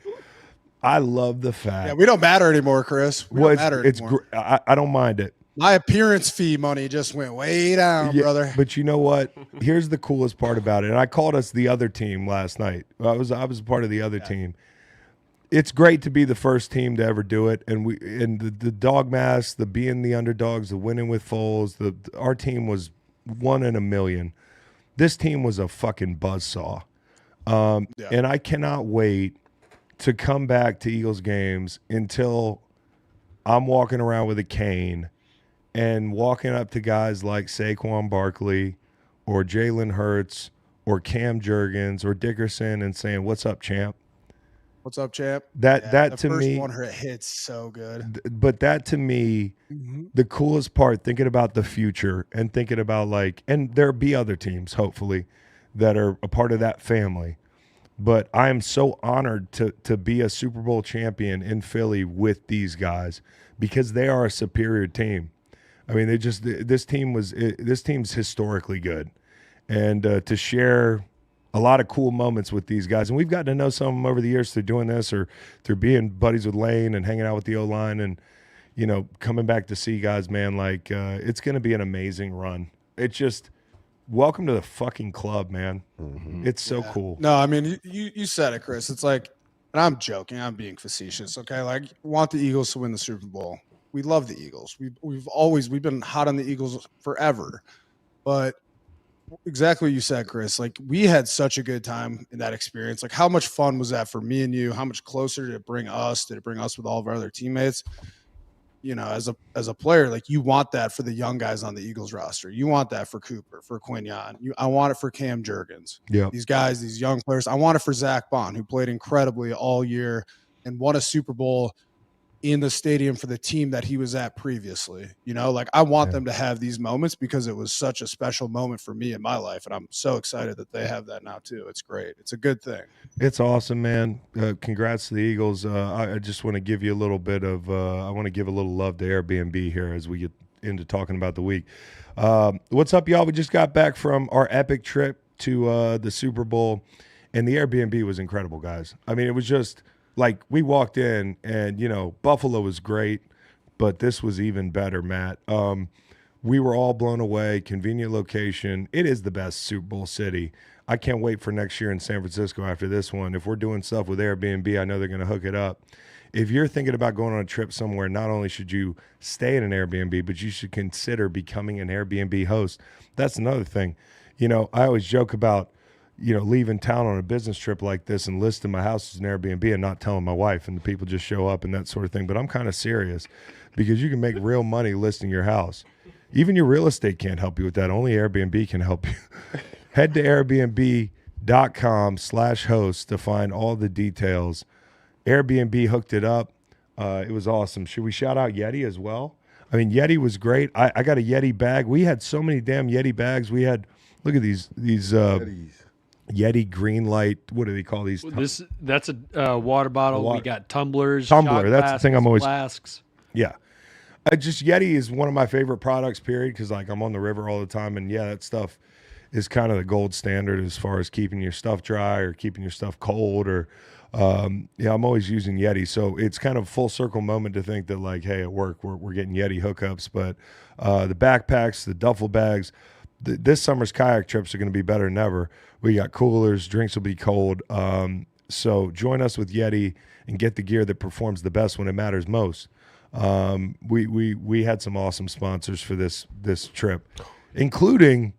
I love the fact. Yeah, we don't matter anymore, Chris. We don't matter anymore. I don't mind it. My appearance fee money just went way down, brother. But you know what? Here's the coolest part about it. And I called us the other team last night. I was part of the other team. It's great to be the first team to ever do it. And the dog mask, the being the underdogs, the winning with Foles, our team was 1 in a million. This team was a fucking buzzsaw. And I cannot wait to come back to Eagles games until I'm walking around with a cane and walking up to guys like Saquon Barkley or Jalen Hurts or Cam Jurgens or Dickerson and saying, "What's up, champ?" What's up, champ? That to first me, one hits so good. But that to me, the coolest part, thinking about the future and thinking about and there'll be other teams hopefully that are a part of that family. But I am so honored to be a Super Bowl champion in Philly with these guys because they are a superior team. I mean, this team's historically good, and to share a lot of cool moments with these guys, and we've gotten to know some of them over the years through doing this or through being buddies with Lane and hanging out with the O-line, and coming back to see guys, man. It's going to be an amazing run. It's just welcome to the fucking club, man. Mm-hmm. It's so cool. No, I mean, you said it, Chris. It's like, and I'm joking. I'm being facetious. Okay, like, want the Eagles to win the Super Bowl. We love the Eagles. We've been hot on the Eagles forever. But exactly what you said, Chris. Like, we had such a good time in that experience. Like, how much fun was that for me and you? How much closer did it bring us? Did it bring us with all of our other teammates? You know, as a player, like, you want that for the young guys on the Eagles roster. You want that for Cooper, for Quinyon. I want it for Cam Jurgens. Yeah. These guys, these young players. I want it for Zach Bond, who played incredibly all year and won a Super Bowl in the stadium for the team that he was at previously. You know, like, I want them to have these moments because it was such a special moment for me in my life. And I'm so excited that they have that now too. It's great. It's a good thing. It's awesome, man. Congrats to the Eagles. I just want to give you a little bit of, I want to give a little love to Airbnb here as we get into talking about the week. What's up, y'all? We just got back from our epic trip to the Super Bowl, and the Airbnb was incredible, guys. I mean, it was just like we walked in and, you know, Buffalo was great, but this was even better, Matt. We were all blown away. Convenient location. It is the best Super Bowl city. I can't wait for next year in San Francisco after this one. If we're doing stuff with Airbnb, I know they're going to hook it up. If you're thinking about going on a trip somewhere, not only should you stay in an Airbnb, but you should consider becoming an Airbnb host. That's another thing. You know, I always joke about, you know, leaving town on a business trip like this and listing my house as an Airbnb and not telling my wife, and the people just show up and that sort of thing. But I'm kind of serious because you can make real money listing your house. Even your real estate can't help you with that. Only Airbnb can help you. Head to airbnb.com/host to find all the details. Airbnb hooked it up. It was awesome. Should we shout out Yeti as well? I mean, Yeti was great. I got a Yeti bag. We had so many damn Yeti bags. We had, look at these Yeti green light. What do they call these? That's a water bottle. We got tumblers. Tumbler. That's the thing I'm always. Flasks. Yeah. Just Yeti is one of my favorite products, period, because like I'm on the river all the time, and yeah, that stuff is kind of the gold standard as far as keeping your stuff dry or keeping your stuff cold or yeah, I'm always using Yeti. So it's kind of a full circle moment to think that like, hey, at work we're getting Yeti hookups, but the backpacks, the duffel bags, this summer's kayak trips are going to be better than ever. We got coolers, drinks will be cold. So join us with Yeti and get the gear that performs the best when it matters most. We had some awesome sponsors for this trip, including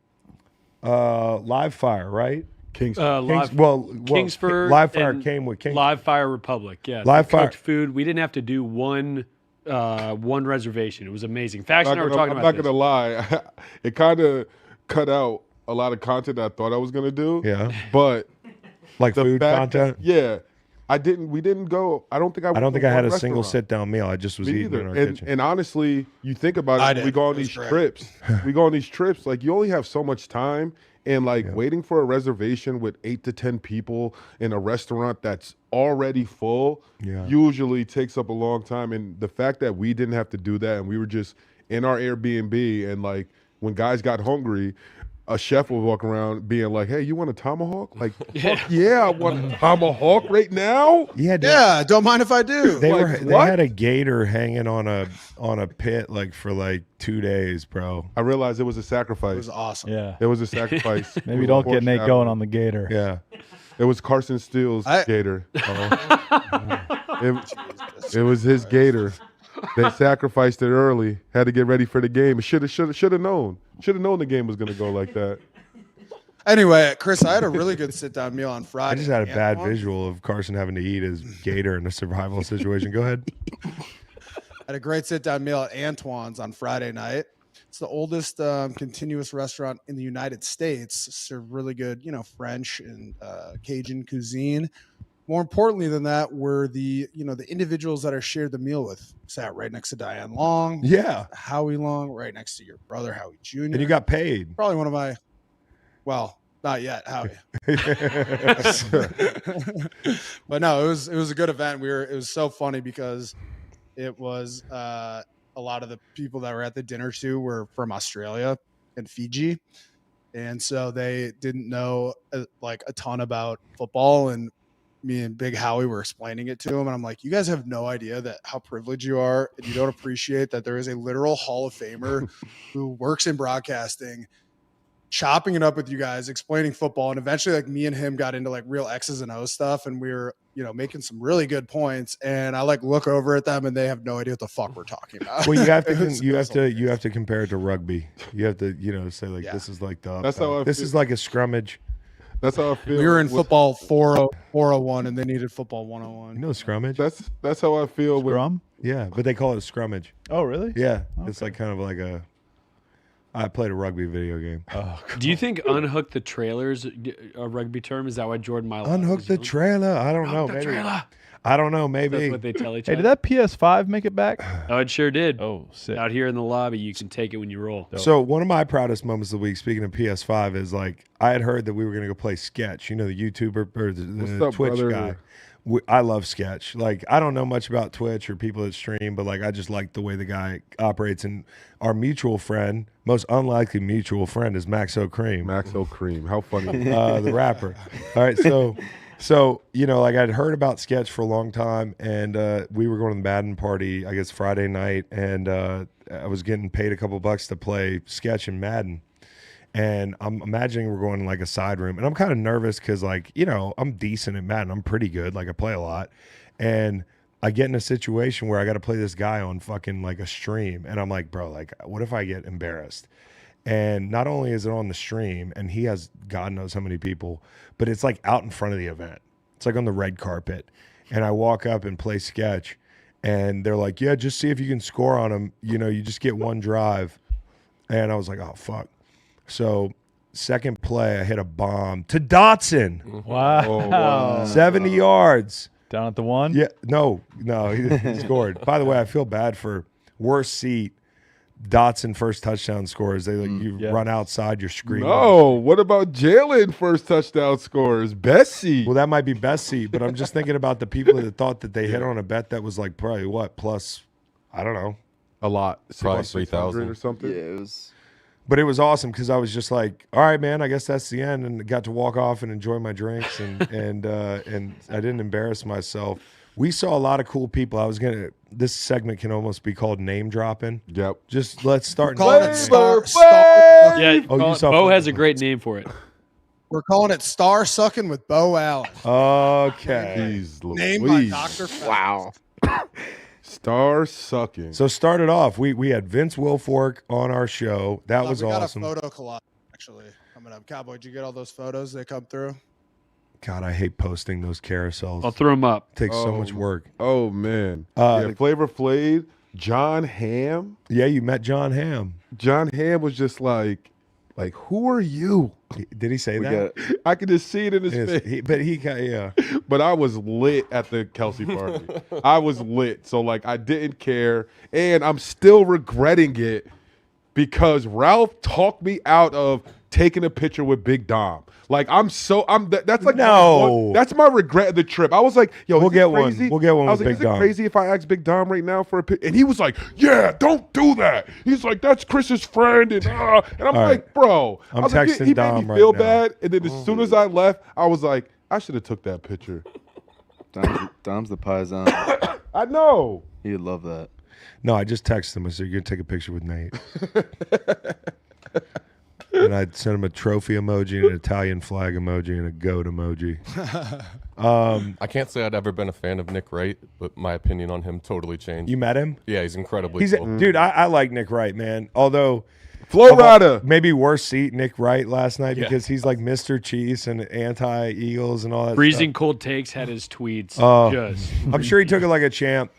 Live Fire, right? Kingsford. Live Fire came with King. Live Fire Republic, yeah. Live Fire food. We didn't have to do one reservation. It was amazing. Faction and I were talking about I'm not gonna lie, it kind of cut out a lot of content that I thought I was gonna do. Yeah, but like food content. Yeah. We didn't go. I don't think I had a single sit down meal. I just was eating in our kitchen. And honestly, you think about it, we go on these trips. We go on these trips, like you only have so much time, and like waiting for a reservation with 8 to 10 people in a restaurant that's already full usually takes up a long time. And the fact that we didn't have to do that and we were just in our Airbnb, and like when guys got hungry, a chef will walk around being like, "Hey, you want a tomahawk?" Like, fuck yeah, I want a tomahawk right now. Yeah, don't mind if I do. They had a gator hanging on a pit like for like 2 days, bro. I realized it was a sacrifice. It was awesome. Yeah, it was a sacrifice. Maybe don't get Nate going on the gator. Yeah, it was Carson Steele's gator. It was his gator. They sacrificed it early. Had to get ready for the game. Should have known. Should have known the game was going to go like that. Anyway, Chris, I had a really good sit-down meal on Friday. I just had a bad visual of Carson having to eat his gator in a survival situation. Go ahead. I had a great sit-down meal at Antoine's on Friday night. It's the oldest continuous restaurant in the United States. Serve really good, French and Cajun cuisine. More importantly than that were the individuals that I shared the meal with. Sat right next to Diane Long. Yeah. Howie Long, right next to your brother, Howie Jr. And you got paid. Probably one of my, well, not yet, Howie. But no, it was a good event. It was so funny because it was a lot of the people that were at the dinner too were from Australia and Fiji. And so they didn't know like a ton about football, and me and Big Howie were explaining it to him, and I'm like, you guys have no idea that how privileged you are, and you don't appreciate that there is a literal Hall of Famer who works in broadcasting, chopping it up with you guys, explaining football, and eventually like me and him got into like real X's and O's stuff, and we were, you know, making some really good points, and I like look over at them and they have no idea what the fuck we're talking about. Well, you have to It was you have to compare it to rugby. You have to, you know, say like this is like the That's how I this feel. is like a scrummage. That's how I feel. We were in with- football 401 and they needed football 101. You know scrummage? That's how I feel with Scrum? Yeah, but they call it a scrummage. Oh, really? Yeah, it's like kind of like a. I played a rugby video game. Oh, Do you think unhook the trailers a rugby term? Is that why Jordan Miles Unhook the trailer. I don't know. the Maybe. trailer. I don't know. That's Maybe. what they tell each Hey, other. did that PS5 make it back? Oh, it sure did. Oh, sick. Out here in the lobby, you can take it when you roll. So one of my proudest moments of the week, speaking of PS5, is like I had heard that we were going to go play Sketch. You know, the YouTuber or the What's up, Twitch brother? guy. I love Sketch. Like I don't know much about Twitch or people that stream, but like I just like the way the guy operates. And our mutual friend, most unlikely mutual friend, is Maxo Cream, Max O'Cream. How funny. the rapper. All right, so you know, like I'd heard about Sketch for a long time, and we were going to the Madden party, I guess Friday night, and I was getting paid a couple bucks to play Sketch in Madden. And I'm imagining we're going in like a side room, and I'm kind of nervous because, like, you know, I'm decent at Madden. I'm pretty good. Like, I play a lot, and I get in a situation where I got to play this guy on fucking like a stream, and I'm like, bro, like, what if I get embarrassed? And not only is it on the stream, and he has God knows how many people, but it's like out in front of the event. It's like on the red carpet, and I walk up and play Sketch, and they're like, yeah, just see if you can score on him. You know, you just get one drive, and I was like, oh fuck. So, second play, I hit a bomb to Dotson. Wow. Oh, wow. 70 yards. Down at the one? Yeah, no, he scored. By the way, I feel bad for worst seat. Dotson first touchdown scores. They you Yeah. run outside, you're screaming. No, what about Jalen first touchdown scores? Bessie. Well, that might be best seat, but I'm just thinking about the people that thought that they hit on a bet that was like probably what plus, I don't know. A lot. Probably 600 3,000 or something. Yeah, it was. But it was awesome because I was just like, all right, man, I guess that's the end, and got to walk off and enjoy my drinks, and I didn't embarrass myself. We saw a lot of cool people. This segment can almost be called name dropping. Yep. Just let's start. Call it naming. star. Yeah, Oh, you saw Bo football. has a great name for it. We're calling it Star Sucking with Beau Allen. Okay. Jeez Named by Louise. Dr. Phil. Wow. Star sucking. So started off, we had Vince Wilfork on our show. That was we got awesome. a photo collage actually coming up. Cowboy, did you get all those photos that come through? God, I hate posting those carousels. I'll throw him up. It takes so Oh, much work. Oh man. Uh, yeah, Flavor Flav, John Hamm. Yeah, you met John Hamm. John Hamm was just like, who are you? Did he say We that? got I could just see it in his Yes, face. yeah. But I was lit at the Kelce party. I was lit. So like I didn't care. And I'm still regretting it because Ralph talked me out of taking a picture with Big Dom. Like that's like No. that's my regret of the trip. I was like, yo, We'll is it get one. crazy? We'll get one I was with like, Big is it Dom. crazy if I ask Big Dom right now for a picture? And he was like, yeah, don't do that. He's like, that's Chris's friend, and I'm All like, right. bro. I'm I was like, texting he Dom made me right feel now. bad, and then as soon as I left, I was like, I should have took that picture. Dom's the paisan. I know. He'd love that. No, I just texted him. I said, you're going to take a picture with Nate. And I sent him a trophy emoji, and an Italian flag emoji, and a goat emoji. I can't say I'd ever been a fan of Nick Wright, but my opinion on him totally changed. You met him? Yeah, he's incredibly He's cool. Dude, I like Nick Wright, man. Although Florida. maybe worst seat Nick Wright last night Yeah. because he's like Mr. Chiefs and anti-Eagles and all that Freezing stuff. cold takes had his tweets. Oh. Just I'm sure he took it like a champ.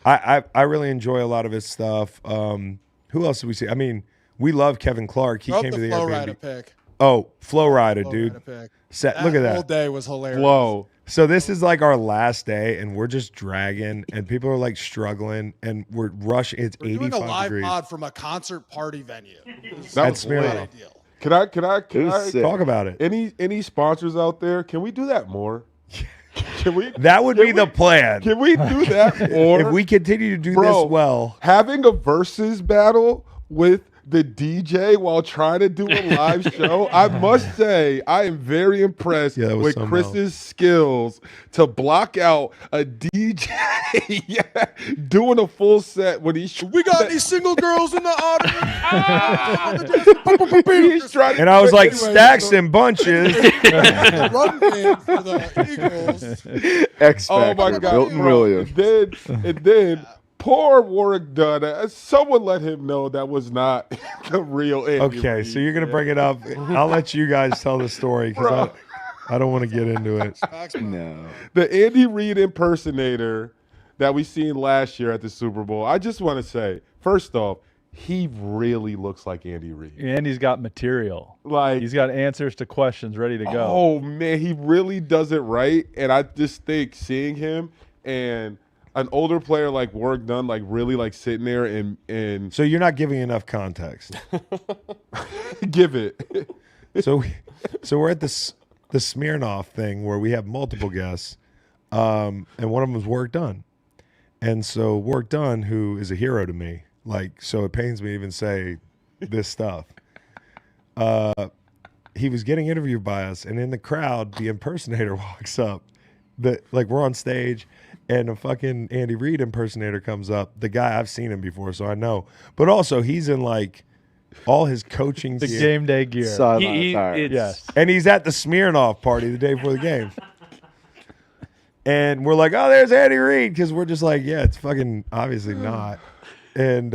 I really enjoy a lot of his stuff. Who else did we see? I mean, we love Kevin Clark. He Throw up came to the Flow Airbnb. Rider pick. Oh, Flow Rider, Flow dude. Rider pick. Look at whole that. day was hilarious. Flow. So this is like our last day, and we're just dragging, and people are like struggling, and we're rushing. It's We're doing 85 a live degrees. pod from a concert party venue. That was not lit. ideal. Can I It was sick. Talk about it. any sponsors out there? Can we do that more? Can we? That would be the plan. Can we do that more? If we continue to do Bro, this well, having a versus battle with the DJ while trying to do a live show. I must say, I am very impressed Yeah, that was with something Chris's skills to block out a DJ doing a full set when he's We got any single girls in the audience? he's trying to And I was like, Anyway, stacks so- and bunches. The run game for the Eagles. X oh Factor, my God, Milton bro. Williams. And then poor Warwick Dunn. Someone let him know that was not the real Andy Okay, Reid, so you're gonna man. bring it up. I'll let you guys tell the story because I don't want to get into it. No. The Andy Reid impersonator that we seen last year at the Super Bowl. I just want to say, first off, he really looks like Andy Reid. And he's got material. Like, He's got answers to questions ready to go. oh man, he really does it right. And I just think seeing him and an older player like Warwick Dunn, like really like sitting there and So you're not giving enough context. give it. So we're at the Smirnoff thing where we have multiple guests, and one of them was Warwick Dunn. And so Warwick Dunn, who is a hero to me, like, so it pains me to even say this stuff. He was getting interviewed by us, and in the crowd, the impersonator walks up. Like, we're on stage, and a fucking Andy Reid impersonator comes up. The guy, I've seen him before, so I know. But also, he's in like all his coaching The gear. game day gear. Sideline He- attire. it's- Yes. And he's at the Smirnoff party the day before the game. And we're like, oh, there's Andy Reid, because we're just like, yeah, it's fucking obviously not. And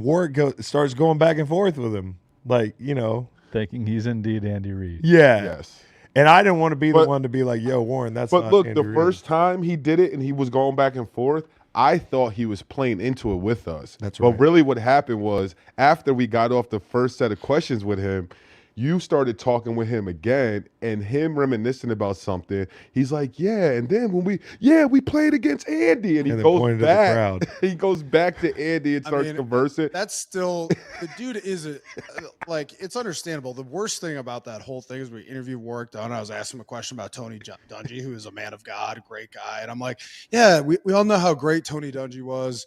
Warwick starts going back and forth with him, like, you know, Thinking he's indeed Andy Reid. yeah. Yes. And I didn't want to be the But- one to be like, yo, Warren, that's But not look, Andy the Reid. first time he did it and he was going back and forth, I thought he was playing into it with us. That's But right. really what happened was after we got off the first set of questions with him, you started talking with him again and him reminiscing about something. He's like, yeah, and then when we played against Andy. And he And then goes pointed at the back. crowd. He goes back to Andy and starts conversing. That's still the dude is like it's understandable. The worst thing about that whole thing is we interviewed Warwick Dunn. I was asking him a question about Tony Dungy, who is a man of God, great guy, and I'm like, yeah, we all know how great Tony Dungy was.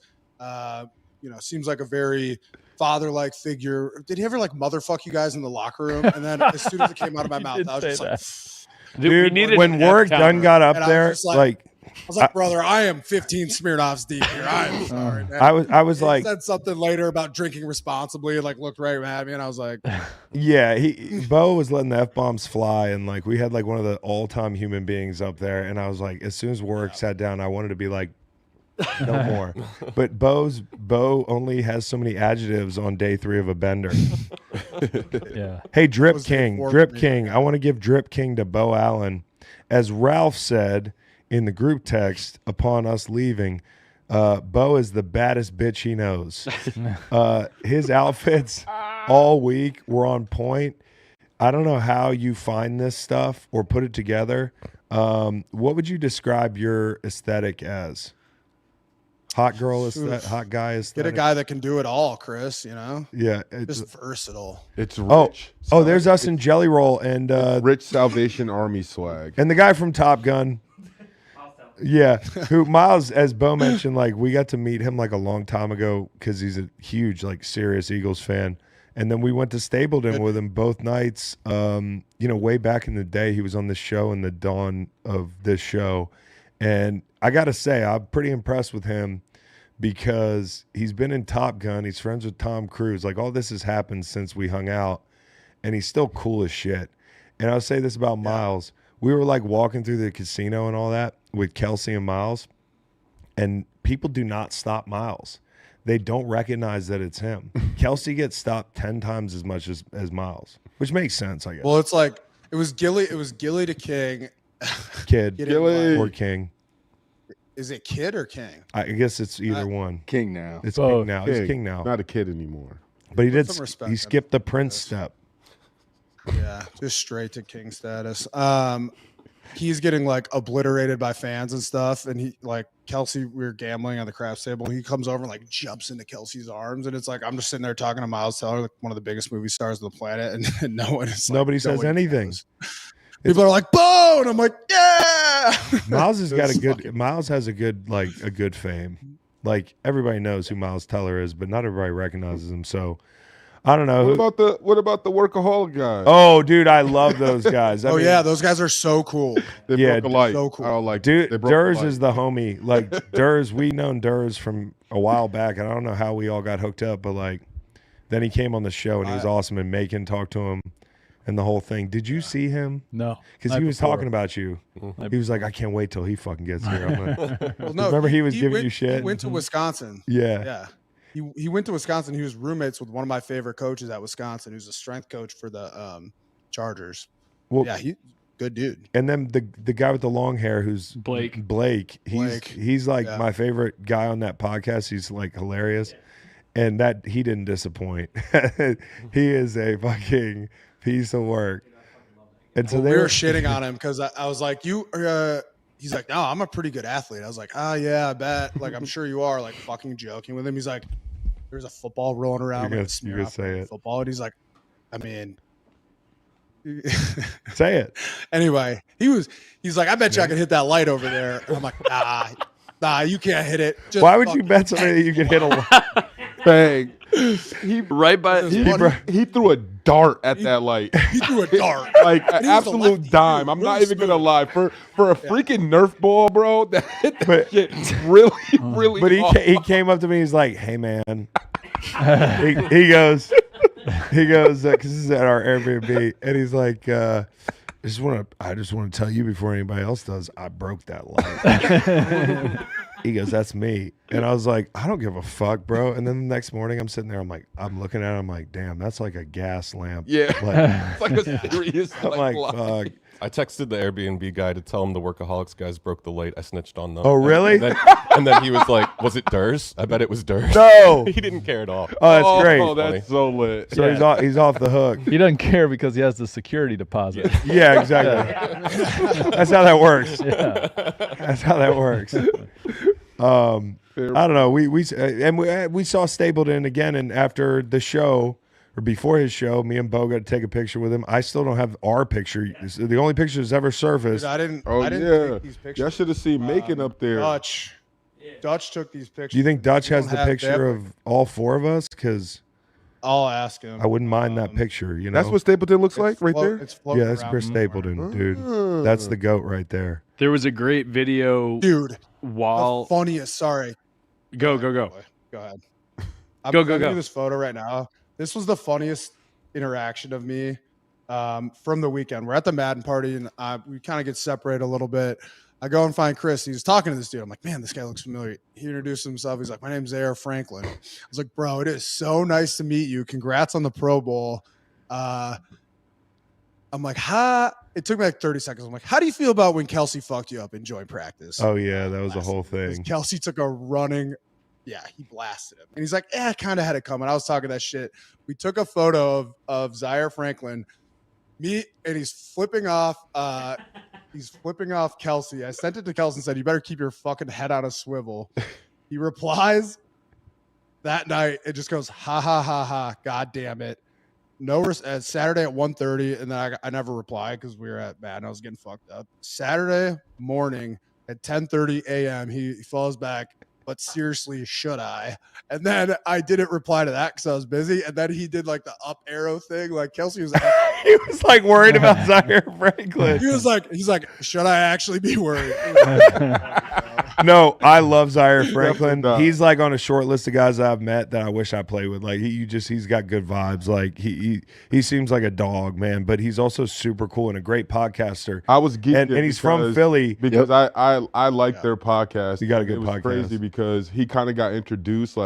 Seems like a very father-like figure. Did he ever like motherfuck you guys in the locker room? And then as soon as it came out of my He mouth, did I was just say like, We Dude, needed when an Warwick F-counter. Dunn got up And I was there, just like- like I was like, brother, I am 15 Smirnoffs deep here. I'm sorry, man. I was He like, said something later about drinking responsibly and like looked right at me, and I was like, yeah, Beau was letting the F-bombs fly, and like we had like one of the all-time human beings up there, and I was like, as soon as Warwick sat down, I wanted to be like, no more. But Beau only has so many adjectives on day 3 of a bender. Yeah. Hey, Drip was the King, fourth Drip meeting. King. I want to give Drip King to Beau Allen. As Ralph said in the group text upon us leaving, Beau is the baddest bitch he knows. His outfits all week were on point. I don't know how you find this stuff or put it together. What would you describe your aesthetic as? Hot girl aesthetic, hot guy get aesthetic. a guy that can do it all, Chris. You know, Yeah. it's- just versatile. It's oh, rich. oh, there's us in Jelly Roll and Rich Salvation Army swag. the guy from Top Gun. Yeah, who Miles, as Beau mentioned, like we got to meet him like a long time ago because he's a huge, like, serious Eagles fan. And then we went to Stapleton with him both nights. Way back in the day, he was on this show in the dawn of this show. And I got to say, I'm pretty impressed with him because he's been in Top Gun. He's friends with Tom Cruise. Like, all this has happened since we hung out, and he's still cool as shit. And I'll say this about Miles. We were like walking through the casino and all that with Kelce and Miles, and people do not stop Miles. They don't recognize that it's him. Kelce gets stopped 10 times as much as Miles, which makes sense, I guess. Well, it's like it was Gilly to King. Kid Get Gilly. or King. Is it Kid or King? I guess it's either one. King now. It's Both. King now. King, It's King now. Not a kid anymore. But he did. some respect He on skipped the Prince step. Yeah, just straight to King status. He's getting like obliterated by fans and stuff. And he like Kelce, we were gambling on the craps table. He comes over and like jumps into Kelsey's arms. And it's like, I'm just sitting there talking to Miles Teller, like one of the biggest movie stars on the planet. And no one is like, Nobody no says one anything. knows. People are like, Bo! And I'm like, yeah. Miles has got It's a good. fucking- Miles has a good fame. Like everybody knows who Miles Teller is, but not everybody recognizes him. So I don't know. What about the workaholic guys? Oh, dude, I love those guys. I mean, yeah, those guys are so cool. They broke a light. so cool. I don't like Dude, they broke a Durs light. is the homie. Like Durs, we known Durs from a while back, and I don't know how we all got hooked up, but like then he came on the show and he was awesome. And Macon talked to him and the whole thing. Did you see him? No, Because he was talking about you. He was like, I can't wait till he fucking gets here. I'm like, Well, no, remember he was giving went, you shit? He went to Wisconsin. Yeah. Yeah. He went to Wisconsin. He was roommates with one of my favorite coaches at Wisconsin, who's a strength coach for the Chargers. Well, yeah, he good dude. And then the guy with the long hair who's Blake. He's like my favorite guy on that podcast. He's like hilarious. And that he didn't disappoint. He is a fucking piece of work. And so we were shitting on him because I was like, he's like, no, I'm a pretty good athlete. I was like, oh yeah, I bet. Like, I'm sure you are. Like, fucking joking with him. He's like, there's a football rolling around. You could say it. Football, and he's like, I mean, say it. Anyway, he's like, I bet you I can hit that light over there. And I'm like, nah, you can't hit it. Just why would you bet somebody that you could hit a light? Bang. He threw a dart at that light. He threw a dart. Like an absolute dime. I'm not even gonna lie. For a freaking Nerf ball, bro, that hit that shit really But hard. he came up to me, he's like, hey man. he goes, because this is at our Airbnb, and he's like, I just want to tell you before anybody else does, I broke that light. He goes, that's me. And I was like, I don't give a fuck, bro. And then the next morning I'm sitting there, I'm looking at it, I'm like, damn, that's like a gas lamp. Yeah. It's like a serious I'm like, fuck. I texted the Airbnb guy to tell him the Workaholics guys broke the light. I snitched on them. Oh, really? And then he was like, was it Durs? I bet it was Durs. No. He didn't care at all. Oh, that's great. Oh, that's so lit. So he's off the hook. He doesn't care because he has the security deposit. Yeah, exactly. That's how that works. Yeah. That's how that works. I don't know. We saw Stapleton again, and after the show or before his show, me and Beau got to take a picture with him. I still don't have our picture. It's the only picture that's ever surfaced. Dude, I didn't Oh, take these pictures. Y'all should have seen Macon up there. Dutch took these pictures. Do you think Dutch has the They picture have- of all four of us? Because I'll ask him. I wouldn't mind that picture. You know, That's what Stapleton looks like right Float- there. It's floating yeah, that's around Chris somewhere. Stapleton, dude. That's the goat right there. There was a great video Dude, while the funniest. Sorry. go. Go ahead. I'm Go. sending you this photo right now. This was the funniest interaction of me from the weekend. We're at the Madden party, and we kind of get separated a little bit. I go and find Chris. He's talking to this dude. I'm like, man, this guy looks familiar. He introduced himself. He's like, my name's Zaire Franklin. I was like, bro, it is so nice to meet you. Congrats on the Pro Bowl. I'm like, it took me like 30 seconds. I'm like, how do you feel about when Kelce fucked you up in joint practice? Oh yeah, that was the whole thing. Kelce took a running. Yeah, he blasted him. And he's like, I kind of had it coming. I was talking that shit. We took a photo of Zaire Franklin, me, and he's flipping off Kelce. I sent it to Kelce and said, you better keep your fucking head on a swivel. He replies that night. It just goes, ha, ha, ha, ha. God damn it. Saturday at 1:30, and then I never replied because we were at Madden. I was getting fucked up. Saturday morning at 10:30 a.m., he follows back, but seriously, should I? And then I didn't reply to that because I was busy. And then he did like the up arrow thing. Like Kelce was He was like worried about Zaire Franklin. he's like, should I actually be worried? No, I love Zaire Franklin. Definitely not. He's like on a short list of guys I've met that I wish I played with. Like he's got good vibes. Like he seems like a dog, man. But he's also super cool and a great podcaster. I was geeked and he's from Philly. because I like their podcast. You got a good it was podcast. Crazy because he kind of got introduced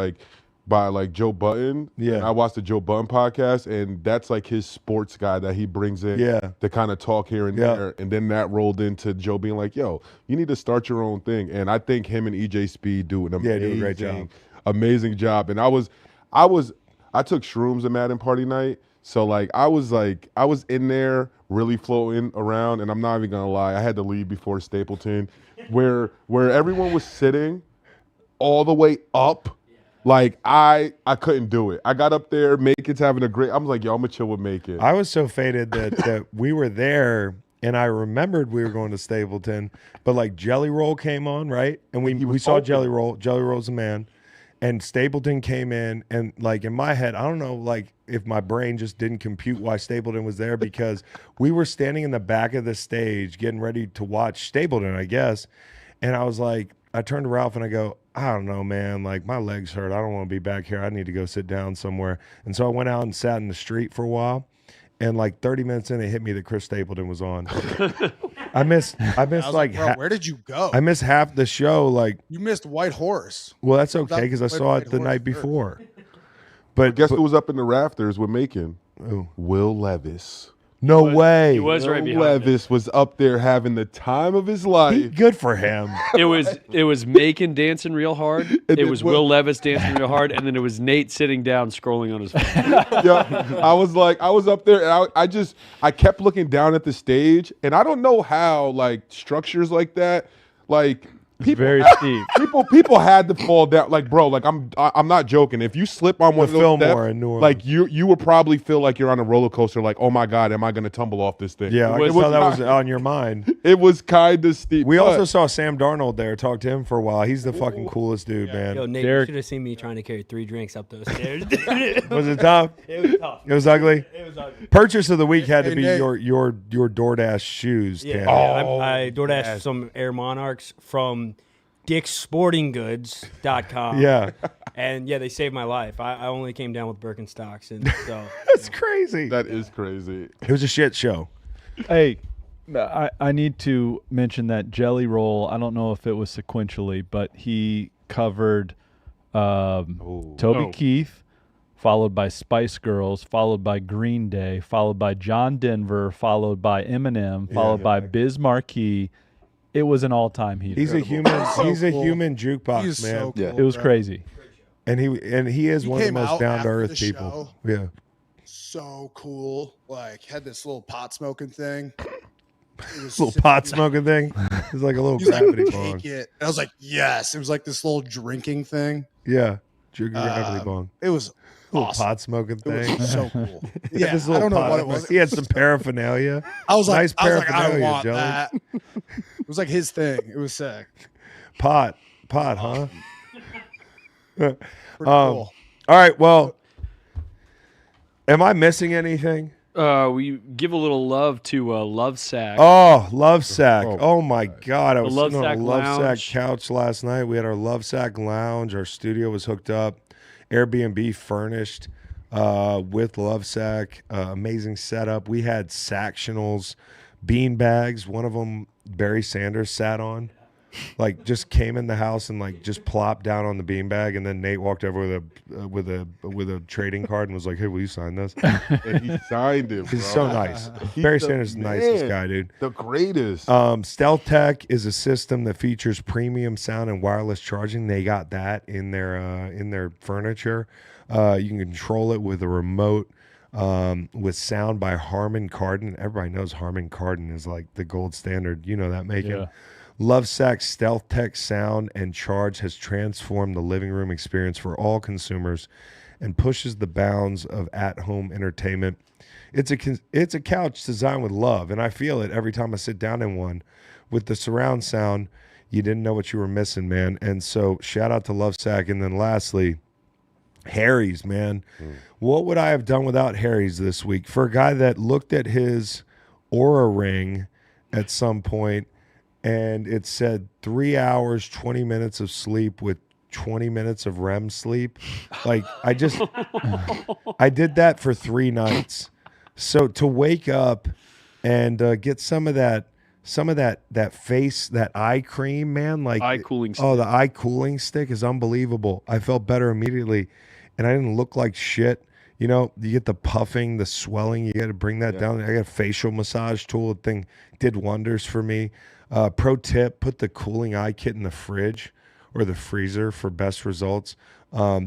by like Joe Button. Yeah. And I watched the Joe Button podcast, and that's like his sports guy that he brings in to kind of talk here and there. And then that rolled into Joe being like, yo, you need to start your own thing. And I think him and EJ Speed do an do a great job. amazing job. And I took shrooms at Madden party night. So I was in there really floating around, and I'm not even gonna lie, I had to leave before Stapleton, where everyone was sitting all the way up. Like I couldn't do it. I got up there, Macon's having a great. I'm like, yo, I'm gonna chill with Macon. I was so faded that we were there, and I remembered we were going to Stapleton, but like Jelly Roll came on, right? And we saw Jelly Roll. Jelly Roll's a man. And Stapleton came in, and like in my head, I don't know, like if my brain just didn't compute why Stapleton was there, because we were standing in the back of the stage getting ready to watch Stapleton, I guess. And I was like, I turned to Ralph and I go, I don't know, man, like my legs hurt. I don't want to be back here. I need to go sit down somewhere. And so I went out and sat in the street for a while. And like 30 minutes in, it hit me that Chris Stapleton was on. I missed like bro, where did you go? I missed half the show. Like, You missed White Horse. well, that's okay because I Played saw White it the Horse night first. before. But Guess who was up in the rafters with Macon? Who? Will Levis. No way. He was right Will behind it. Levis was up there having the time of his life. Good for him. It was Macon dancing real hard. It then was what- Will Levis dancing real hard, and then it was Nate sitting down scrolling on his phone. Yeah, I was up there, and I kept looking down at the stage, and I don't know how like structures like that, like Very steep. people had to fall down. Like, bro, like I'm not joking. If you slip on one The of those Fillmore steps, in New Orleans. like you would probably feel like you're on a roller coaster. Like, oh my god, am I going to tumble off this thing? Yeah, I was can tell that was kind- on your mind. It was kind of steep. We but- also saw Sam Darnold there. Talked to him for a while. He's the fucking coolest dude, man. Yo, Nate, Derek- you should have seen me trying to carry 3 drinks up those stairs. Was it tough? It was tough. It was ugly. It was ugly. Purchase of the week had to Hey, be Nate. your DoorDash shoes. Yeah, Tam. I DoorDashed some Air Monarchs from Dick'sSportingGoods.com. Yeah, And yeah, they saved my life. I only came down with Birkenstocks, and so that's crazy. That is crazy. It was a shit show. Hey, I need to mention that Jelly Roll. I don't know if it was sequentially, but he covered Toby Oh. Keith, followed by Spice Girls, followed by Green Day, followed by John Denver, followed by Eminem, followed by Biz Markie. It was an all-time heater. He's a human. He's a cool. human jukebox, He's man. so cool. Yeah. It was bro. crazy. And he is He one of the came most out down to after earth the people. show. Yeah. So cool. Like had this little pot smoking thing. It was Little sick. pot smoking thing. It's like a little He's like, gravity bong. take it. And I was like, yes. It was like this little drinking thing. Yeah. Gravity bong. It was Little awesome. pot smoking It thing. was so cool. He had Yeah, this I little don't know pot what it in was. there. He had some paraphernalia. I was like, nice I paraphernalia, want Jelly. that. It was like his thing. It was sick. Pot, huh? Pretty cool. All right. Well, am I missing anything? We give a little love to Love Sack. Oh, Love Sack. Oh, Oh my God. I was Love sitting on a Sack Love Lounge. Sack couch last night. We had our Love Sack lounge. Our studio was hooked up. Airbnb furnished with Love Sack. Amazing setup. We had sectionals, bean bags. One of them Barry Sanders sat on. Like just came in the house and like just plopped down on the beanbag, and then Nate walked over with a trading card and was like, "Hey, will you sign this?" And he signed it, bro. He's so nice. He's Barry the Sanders is the nicest man. guy, dude. The greatest. Stealth Tech is a system that features premium sound and wireless charging. They got that in their furniture. You can control it with a remote. With sound by Harman Kardon. Everybody knows Harman Kardon is like the gold standard. You know that, Macon. Yeah. Lovesack's Stealth Tech sound and charge has transformed the living room experience for all consumers and pushes the bounds of at-home entertainment. It's a couch designed with love, and I feel it every time I sit down in one. With the surround sound, you didn't know what you were missing, man. And so shout out to Lovesack. And then lastly, Harry's, man. What would I have done without Harry's this week? For a guy that looked at his Aura ring at some point and it said 3 hours, 20 minutes of sleep with 20 minutes of REM sleep. Like I did that for 3 nights. So to wake up and get some of that face, that eye cream, man, like Eye cooling stick. Oh, the eye cooling stick is unbelievable. I felt better immediately, and I didn't look like shit. You know, you get the puffing, the swelling. You got to bring that down. I got a facial massage tool. The thing did wonders for me. Pro tip: put the cooling eye kit in the fridge or the freezer for best results.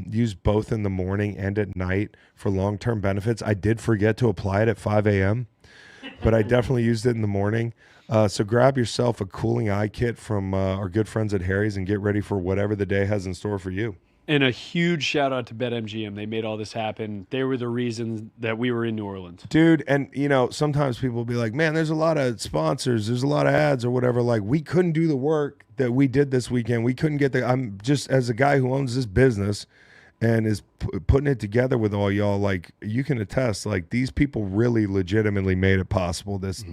Use both in the morning and at night for long-term benefits. I did forget to apply it at 5 a.m., but I definitely used it in the morning. So grab yourself a cooling eye kit from our good friends at Harry's and get ready for whatever the day has in store for you. And a huge shout out to BetMGM. They made all this happen. They were the reason that we were in New Orleans. Dude, and sometimes people will be like, man, there's a lot of sponsors, there's a lot of ads or whatever. Like, we couldn't do the work that we did this weekend. We couldn't get I'm just, as a guy who owns this business and is putting it together with all y'all, like, you can attest, like, these people really legitimately made it possible, this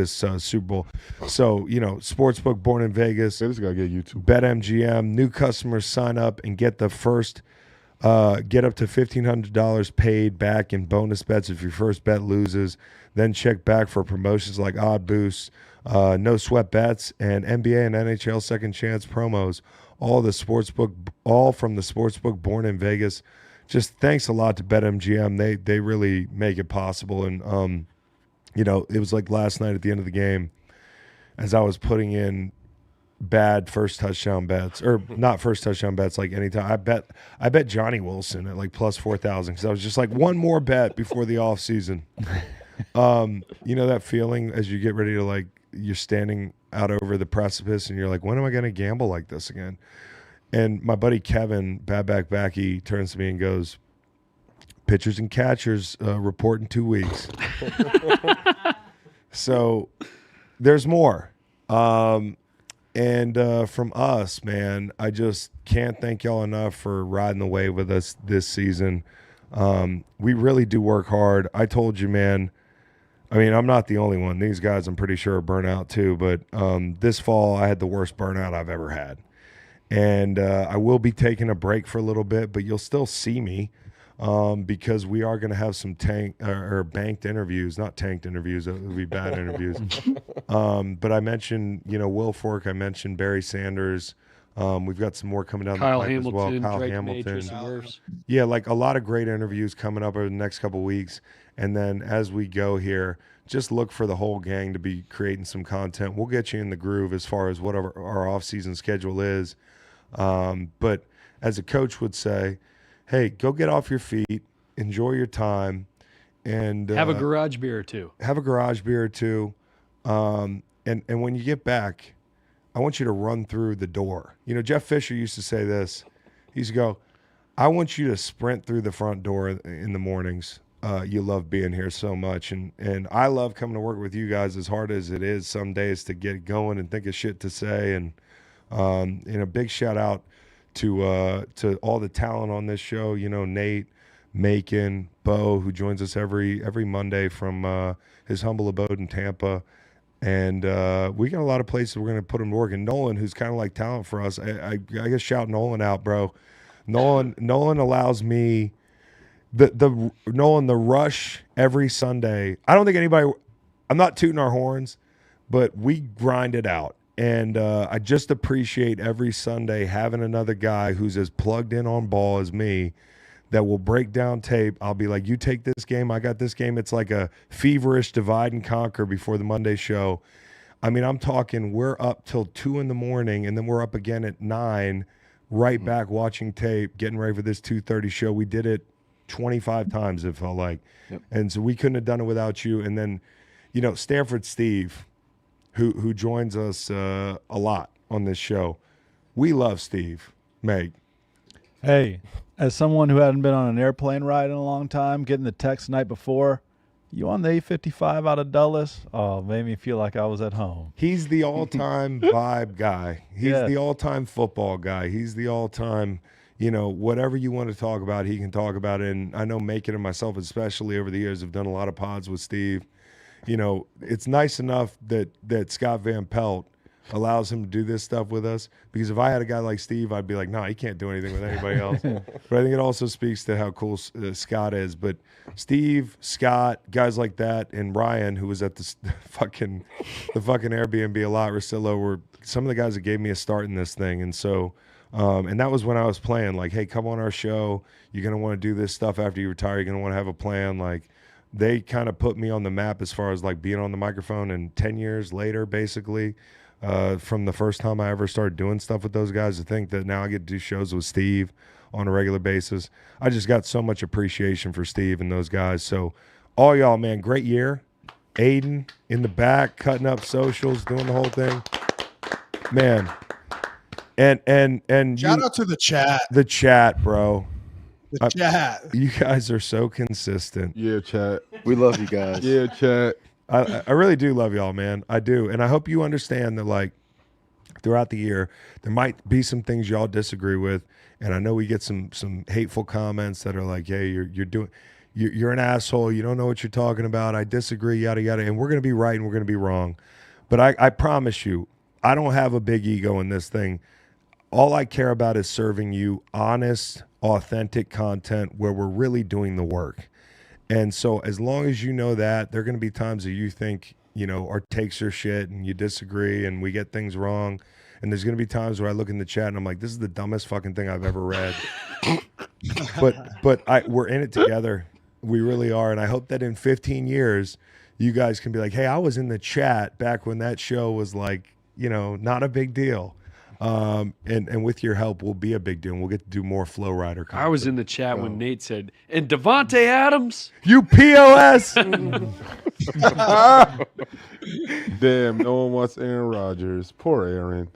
Super Bowl. So, Sportsbook born in Vegas. They just got to get YouTube. BetMGM, new customers sign up and get the first get up to $1,500 paid back in bonus bets if your first bet loses. Then check back for promotions like odd boosts, no sweat bets, and NBA and NHL second chance promos. All from the sportsbook born in Vegas. Just thanks a lot to BetMGM. They really make it possible. And it was like last night at the end of the game, as I was putting in bad first touchdown bets, or not first touchdown bets, like anytime. I bet Johnny Wilson at like plus 4,000 because I was just like, one more bet before the off season. That feeling as you get ready to, like, you're standing out over the precipice and you're like, when am I going to gamble like this again? And my buddy Kevin, Bad Back Backy, turns to me and goes, pitchers and catchers report in 2 weeks. So there's more. And from us, man, I just can't thank y'all enough for riding the wave with us this season. We really do work hard. I told you, man, I mean, I'm not the only one. These guys, I'm pretty sure, are burnt out too. But this fall, I had the worst burnout I've ever had. And I will be taking a break for a little bit, but you'll still see me because we are going to have some banked interviews, not tanked interviews. It would be bad interviews. But I mentioned, Will Fork. I mentioned Barry Sanders. We've got some more coming down Kyle the pipe Hamilton, as well. Kyle Drake Hamilton. Majors, Yeah, like a lot of great interviews coming up over the next couple of weeks. And then as we go here, just look for the whole gang to be creating some content. We'll get you in the groove as far as what our off-season schedule is. But as a coach would say, hey, go get off your feet, enjoy your time, and have a garage beer or two. Have a garage beer or two. And when you get back, I want you to run through the door. Jeff Fisher used to say this. He used to go, I want you to sprint through the front door in the mornings. You love being here so much. And I love coming to work with you guys as hard as it is some days to get going and think of shit to say. And a big shout out to all the talent on this show. Nate, Macon, Beau, who joins us every Monday from his humble abode in Tampa. And we got a lot of places we're going to put him to work. And Nolan, who's kind of like talent for us, I guess shout Nolan out, bro. Nolan allows me the rush every Sunday. I don't think anybody. I'm not tooting our horns, but we grind it out. And I just appreciate every Sunday having another guy who's as plugged in on ball as me that will break down tape. I'll be like, you take this game, I got this game. It's like a feverish divide and conquer before the Monday show. I mean, I'm talking we're up till 2 a.m, and then we're up again at 9, right back watching tape, getting ready for this 2:30 show. We did it 25 times, it felt like. Yep. And so we couldn't have done it without you. And then, Stanford Steve, who joins us a lot on this show. We love Steve. Meg. Hey, as someone who hadn't been on an airplane ride in a long time, getting the text the night before, you on the 855 out of Dulles? Oh, made me feel like I was at home. He's the all-time vibe guy. He's the all-time football guy. He's the all-time, whatever you want to talk about, he can talk about it. And I know Macon and myself especially over the years have done a lot of pods with Steve. It's nice enough that Scott Van Pelt allows him to do this stuff with us, because if I had a guy like Steve, I'd be like, no, he can't do anything with anybody else. But I think it also speaks to how cool Scott is. But Steve, Scott, guys like that, and Ryan, who was at the fucking Airbnb a lot, Rosillo, were some of the guys that gave me a start in this thing. And so, and that was when I was playing, like, hey, come on our show. You're going to want to do this stuff after you retire. You're going to want to have a plan. Like, they kind of put me on the map as far as like being on the microphone. And 10 years later, basically, from the first time I ever started doing stuff with those guys, to think that now I get to do shows with Steve on a regular basis. I just got so much appreciation for Steve and those guys. So all y'all, man, great year. Aiden in the back, cutting up socials, doing the whole thing. Man, And Shout out to the chat. the chat, bro. The chat. You guys are so consistent. Yeah, chat. We love you guys. Yeah, chat. I really do love y'all, man. I do. And I hope you understand that, like, throughout the year, there might be some things y'all disagree with. And I know we get some hateful comments that are like, hey, you're an asshole. You don't know what you're talking about. I disagree, yada, yada. And we're going to be right and we're going to be wrong. But I promise you, I don't have a big ego in this thing. All I care about is serving you honest, authentic content where we're really doing the work. And so as long as you know that, there are going to be times that you think, our takes are shit and you disagree and we get things wrong. And there's going to be times where I look in the chat and I'm like, this is the dumbest fucking thing I've ever read. but we're in it together. We really are. And I hope that in 15 years, you guys can be like, hey, I was in the chat back when that show was like, not a big deal. And with your help, we'll be a big deal. And we'll get to do more Flow Rider content. I was in the chat when Nate said, and Devontae Adams. You POS. Damn, no one wants Aaron Rodgers. Poor Aaron.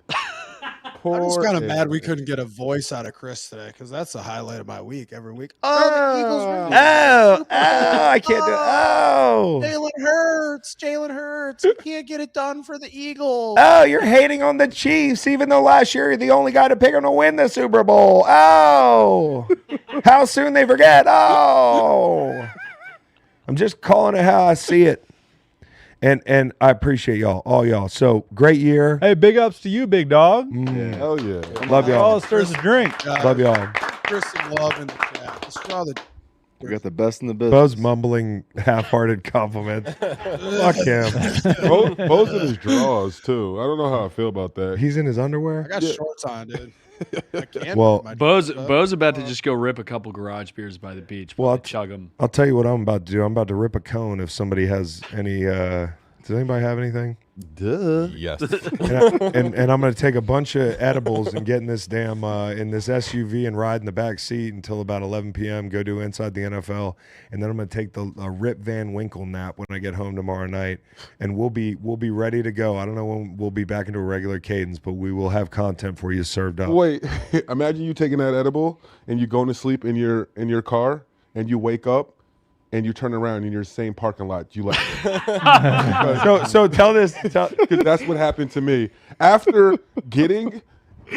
I'm just Poor kind of mad Aaron. we couldn't get a voice out of Chris today because that's the highlight of my week every week. Oh, the Eagles were I can't do it. Oh. Jalen Hurts. He can't get it done for the Eagles. Oh, you're hating on the Chiefs, even though last year you're the only guy to pick them to win the Super Bowl. Oh, how soon they forget. Oh, I'm just calling it how I see it. And I appreciate y'all, all y'all. So great year. Hey, big ups to you, big dog. Hell yeah. Love y'all. All stirs a drink. Love y'all. Chris and Love in the chat. Let's draw the. We got the best in the business. Bo's mumbling half-hearted compliments. Fuck him. Bo's in his drawers, too. I don't know how I feel about that. He's in his underwear? I got shorts on, dude. I can't. Well, Bo's about to just go rip a couple garage beers by the beach. Well, Chug them. I'll tell you what I'm about to do. I'm about to rip a cone if somebody has any. Does anybody have anything? Duh. Yes. And I'm going to take a bunch of edibles and get in this damn in this SUV and ride in the back seat until about 11 p.m. Go do Inside the NFL, and then I'm going to take the Rip Van Winkle nap when I get home tomorrow night, and we'll be ready to go. I don't know when we'll be back into a regular cadence, but we will have content for you served up. Wait, imagine you taking that edible and you going to sleep in your car and you wake up and you turn around in your same parking lot. You like So tell this. because that's what happened to me after getting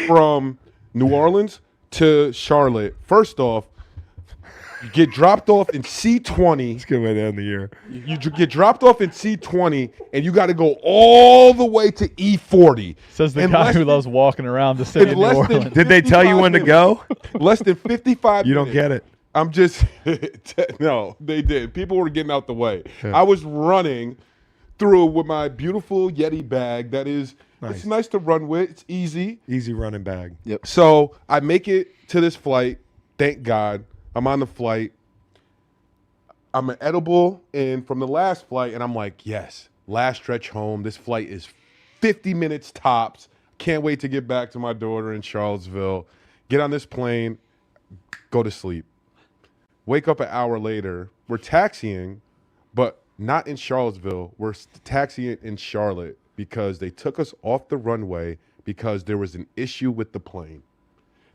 from New Orleans to Charlotte. First off, you get dropped off in C20. It's a good way to end the year. You get dropped off in C20, and you got to go all the way to E40. Says the In guy less who than- loves walking around the city in of New less than Orleans. Did they tell you when to go? Less than 55 You don't minutes. get it. I'm just no, they did. People were getting out the way. Yeah. I was running through with my beautiful Yeti bag. That is, Nice. it's nice to run with. It's easy. Easy running bag. Yep. So I make it to this flight. Thank God. I'm on the flight. I'm an edible in from the last flight, and I'm like, yes, last stretch home. This flight is 50 minutes tops. Can't wait to get back to my daughter in Charlottesville. Get on this plane, go to sleep. Wake up an hour later. We're taxiing, but not in Charlottesville. We're taxiing in Charlotte because they took us off the runway because there was an issue with the plane.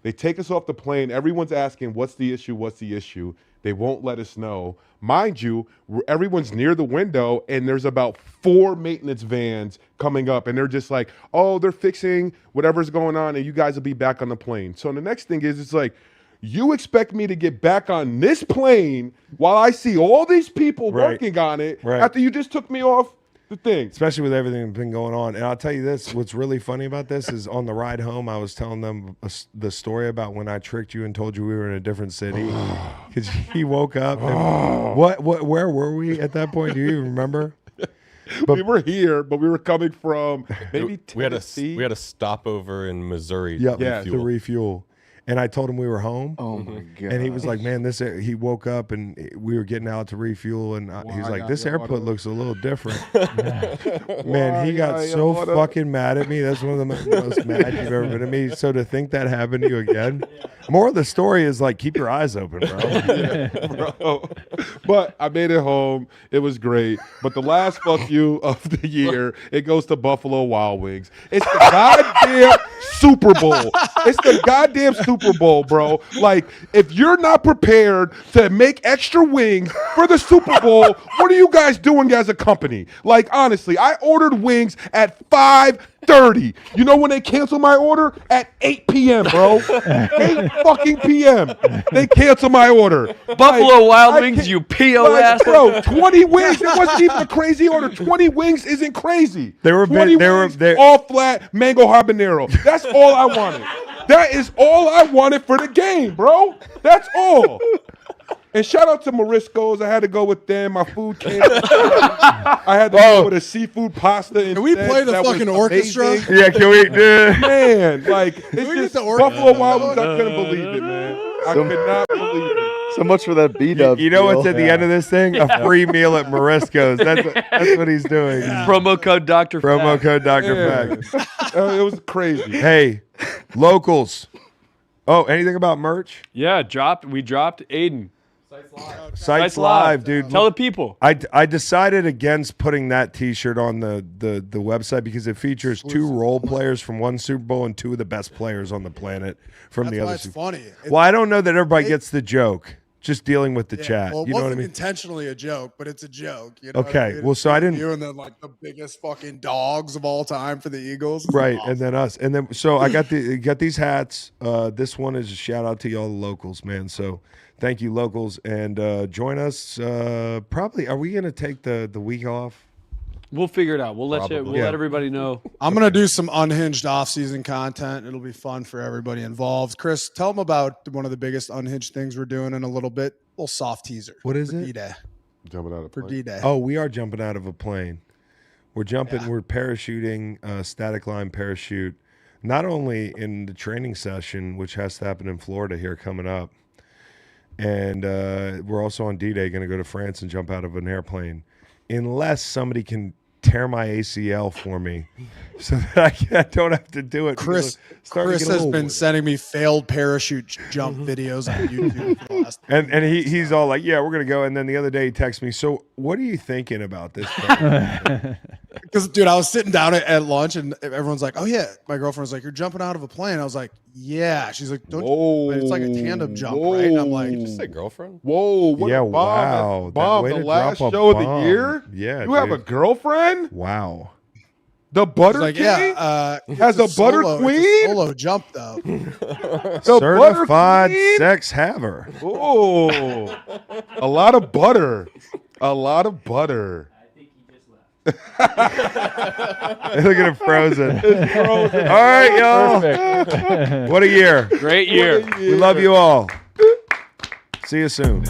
They take us off the plane. Everyone's asking, what's the issue? What's the issue? They won't let us know. Mind you, everyone's near the window, and there's about 4 maintenance vans coming up, and they're just like, oh, they're fixing whatever's going on, and you guys will be back on the plane. So the next thing is, it's like, you expect me to get back on this plane while I see all these people working on it after you just took me off the thing. Especially with everything that's been going on. And I'll tell you this, what's really funny about this is on the ride home, I was telling them the story about when I tricked you and told you we were in a different city. Because he woke up. And where were we at that point? Do you even remember? We were here, but we were coming from maybe we had Tennessee. a stopover in Missouri. Yep, to to refuel. refuel. And I told him we were home. Oh my god! And he was like, "Man, this." He woke up and we were getting out to refuel, and he was like, "This airport looks a little different." Man, he got so fucking mad at me. That's one of the most mad you've ever been at me. So to think that happened to you again, more of the story is like, keep your eyes open, bro. Bro. But I made it home. It was great. But the last fuck you of the year, it goes to Buffalo Wild Wings. It's the goddamn Super Bowl. It's the goddamn Super Bowl, bro. Like, if you're not prepared to make extra wings for the Super Bowl, what are you guys doing as a company? Like, honestly, I ordered wings at 5:30. You know when they canceled my order? At 8 p.m., bro. 8 fucking p.m. They canceled my order. Buffalo Wild I Wings, can't- you POS. Bro, 20 wings. It wasn't even a crazy order. 20 wings isn't crazy. They were 20 wings, all flat, mango habanero. That's all I wanted. That is all I wanted for the game, bro. That's all. And shout out to Morisco's. I had to go with them. My food came. I had to go with a seafood pasta. Can we play the fucking orchestra? Yeah, can we do? Man, like, it's we get just the orchestra Buffalo Wild Wings. going? I couldn't believe it, man. I could not believe it. So much for that B-dub. You know what's deal. at the end of this thing? A free meal at Morisco's. That's what he's doing. Promo code Dr. Promo Fact. code Dr. Yeah. Fact. It was crazy. Hey, locals. Oh, anything about merch? Yeah, we dropped Aiden. Sites Live, dude. Tell the people. I decided against putting that T-shirt on the website because it features 2 role players from one Super Bowl and 2 of the best players on the planet from the That's why other. it's funny. Well, I don't know that everybody gets the joke. Just dealing with the chat. Well, it You know what I wasn't mean? intentionally a joke, but it's a joke. You know what Okay, I mean? well, so I didn't- You and then like the biggest fucking dogs of all time for the Eagles. It's Right, awesome. and then us, and then so I got these hats. This one is a shout out to y'all locals, man. So thank you, locals, and join us. Probably, are we gonna take the week off? We'll figure it out. We'll let let everybody know. I'm gonna do some unhinged off-season content. It'll be fun for everybody involved. Chris, tell them about one of the biggest unhinged things we're doing in a little bit. A little soft teaser. What is for it? D-Day. Jumping out of For D-Day. Oh, we are jumping out of a plane. We're jumping. We're parachuting, static line parachute. Not only in the training session, which has to happen in Florida here coming up, and we're also on D-Day going to go to France and jump out of an airplane, unless somebody can tear my ACL for me, so that I don't have to do it. Chris has been sending me failed parachute jump videos on YouTube for the last and he's all like, "Yeah, we're gonna go." And then the other day he texts me, "So what are you thinking about this?" Because, dude, I was sitting down at lunch and everyone's like, "Oh yeah," my girlfriend's like, "You're jumping out of a plane." I was like, "Yeah." She's like, "Don't you, it's like a tandem jump, right?" And I'm like, Did you say girlfriend? Whoa, what Yeah, a bomb. wow. That Bomb, way the to last drop a show of the bomb. year? Yeah, You have a dude. girlfriend? Wow. The Butter like, King? yeah, Has it's a butter solo, queen? It's a solo jump though. The Certified Butter Queen? sex haver. Oh, a lot of butter. A lot of butter. Look at it frozen. It's frozen. All right, y'all. Perfect. What a year. Great year. What a We love you all. See you soon.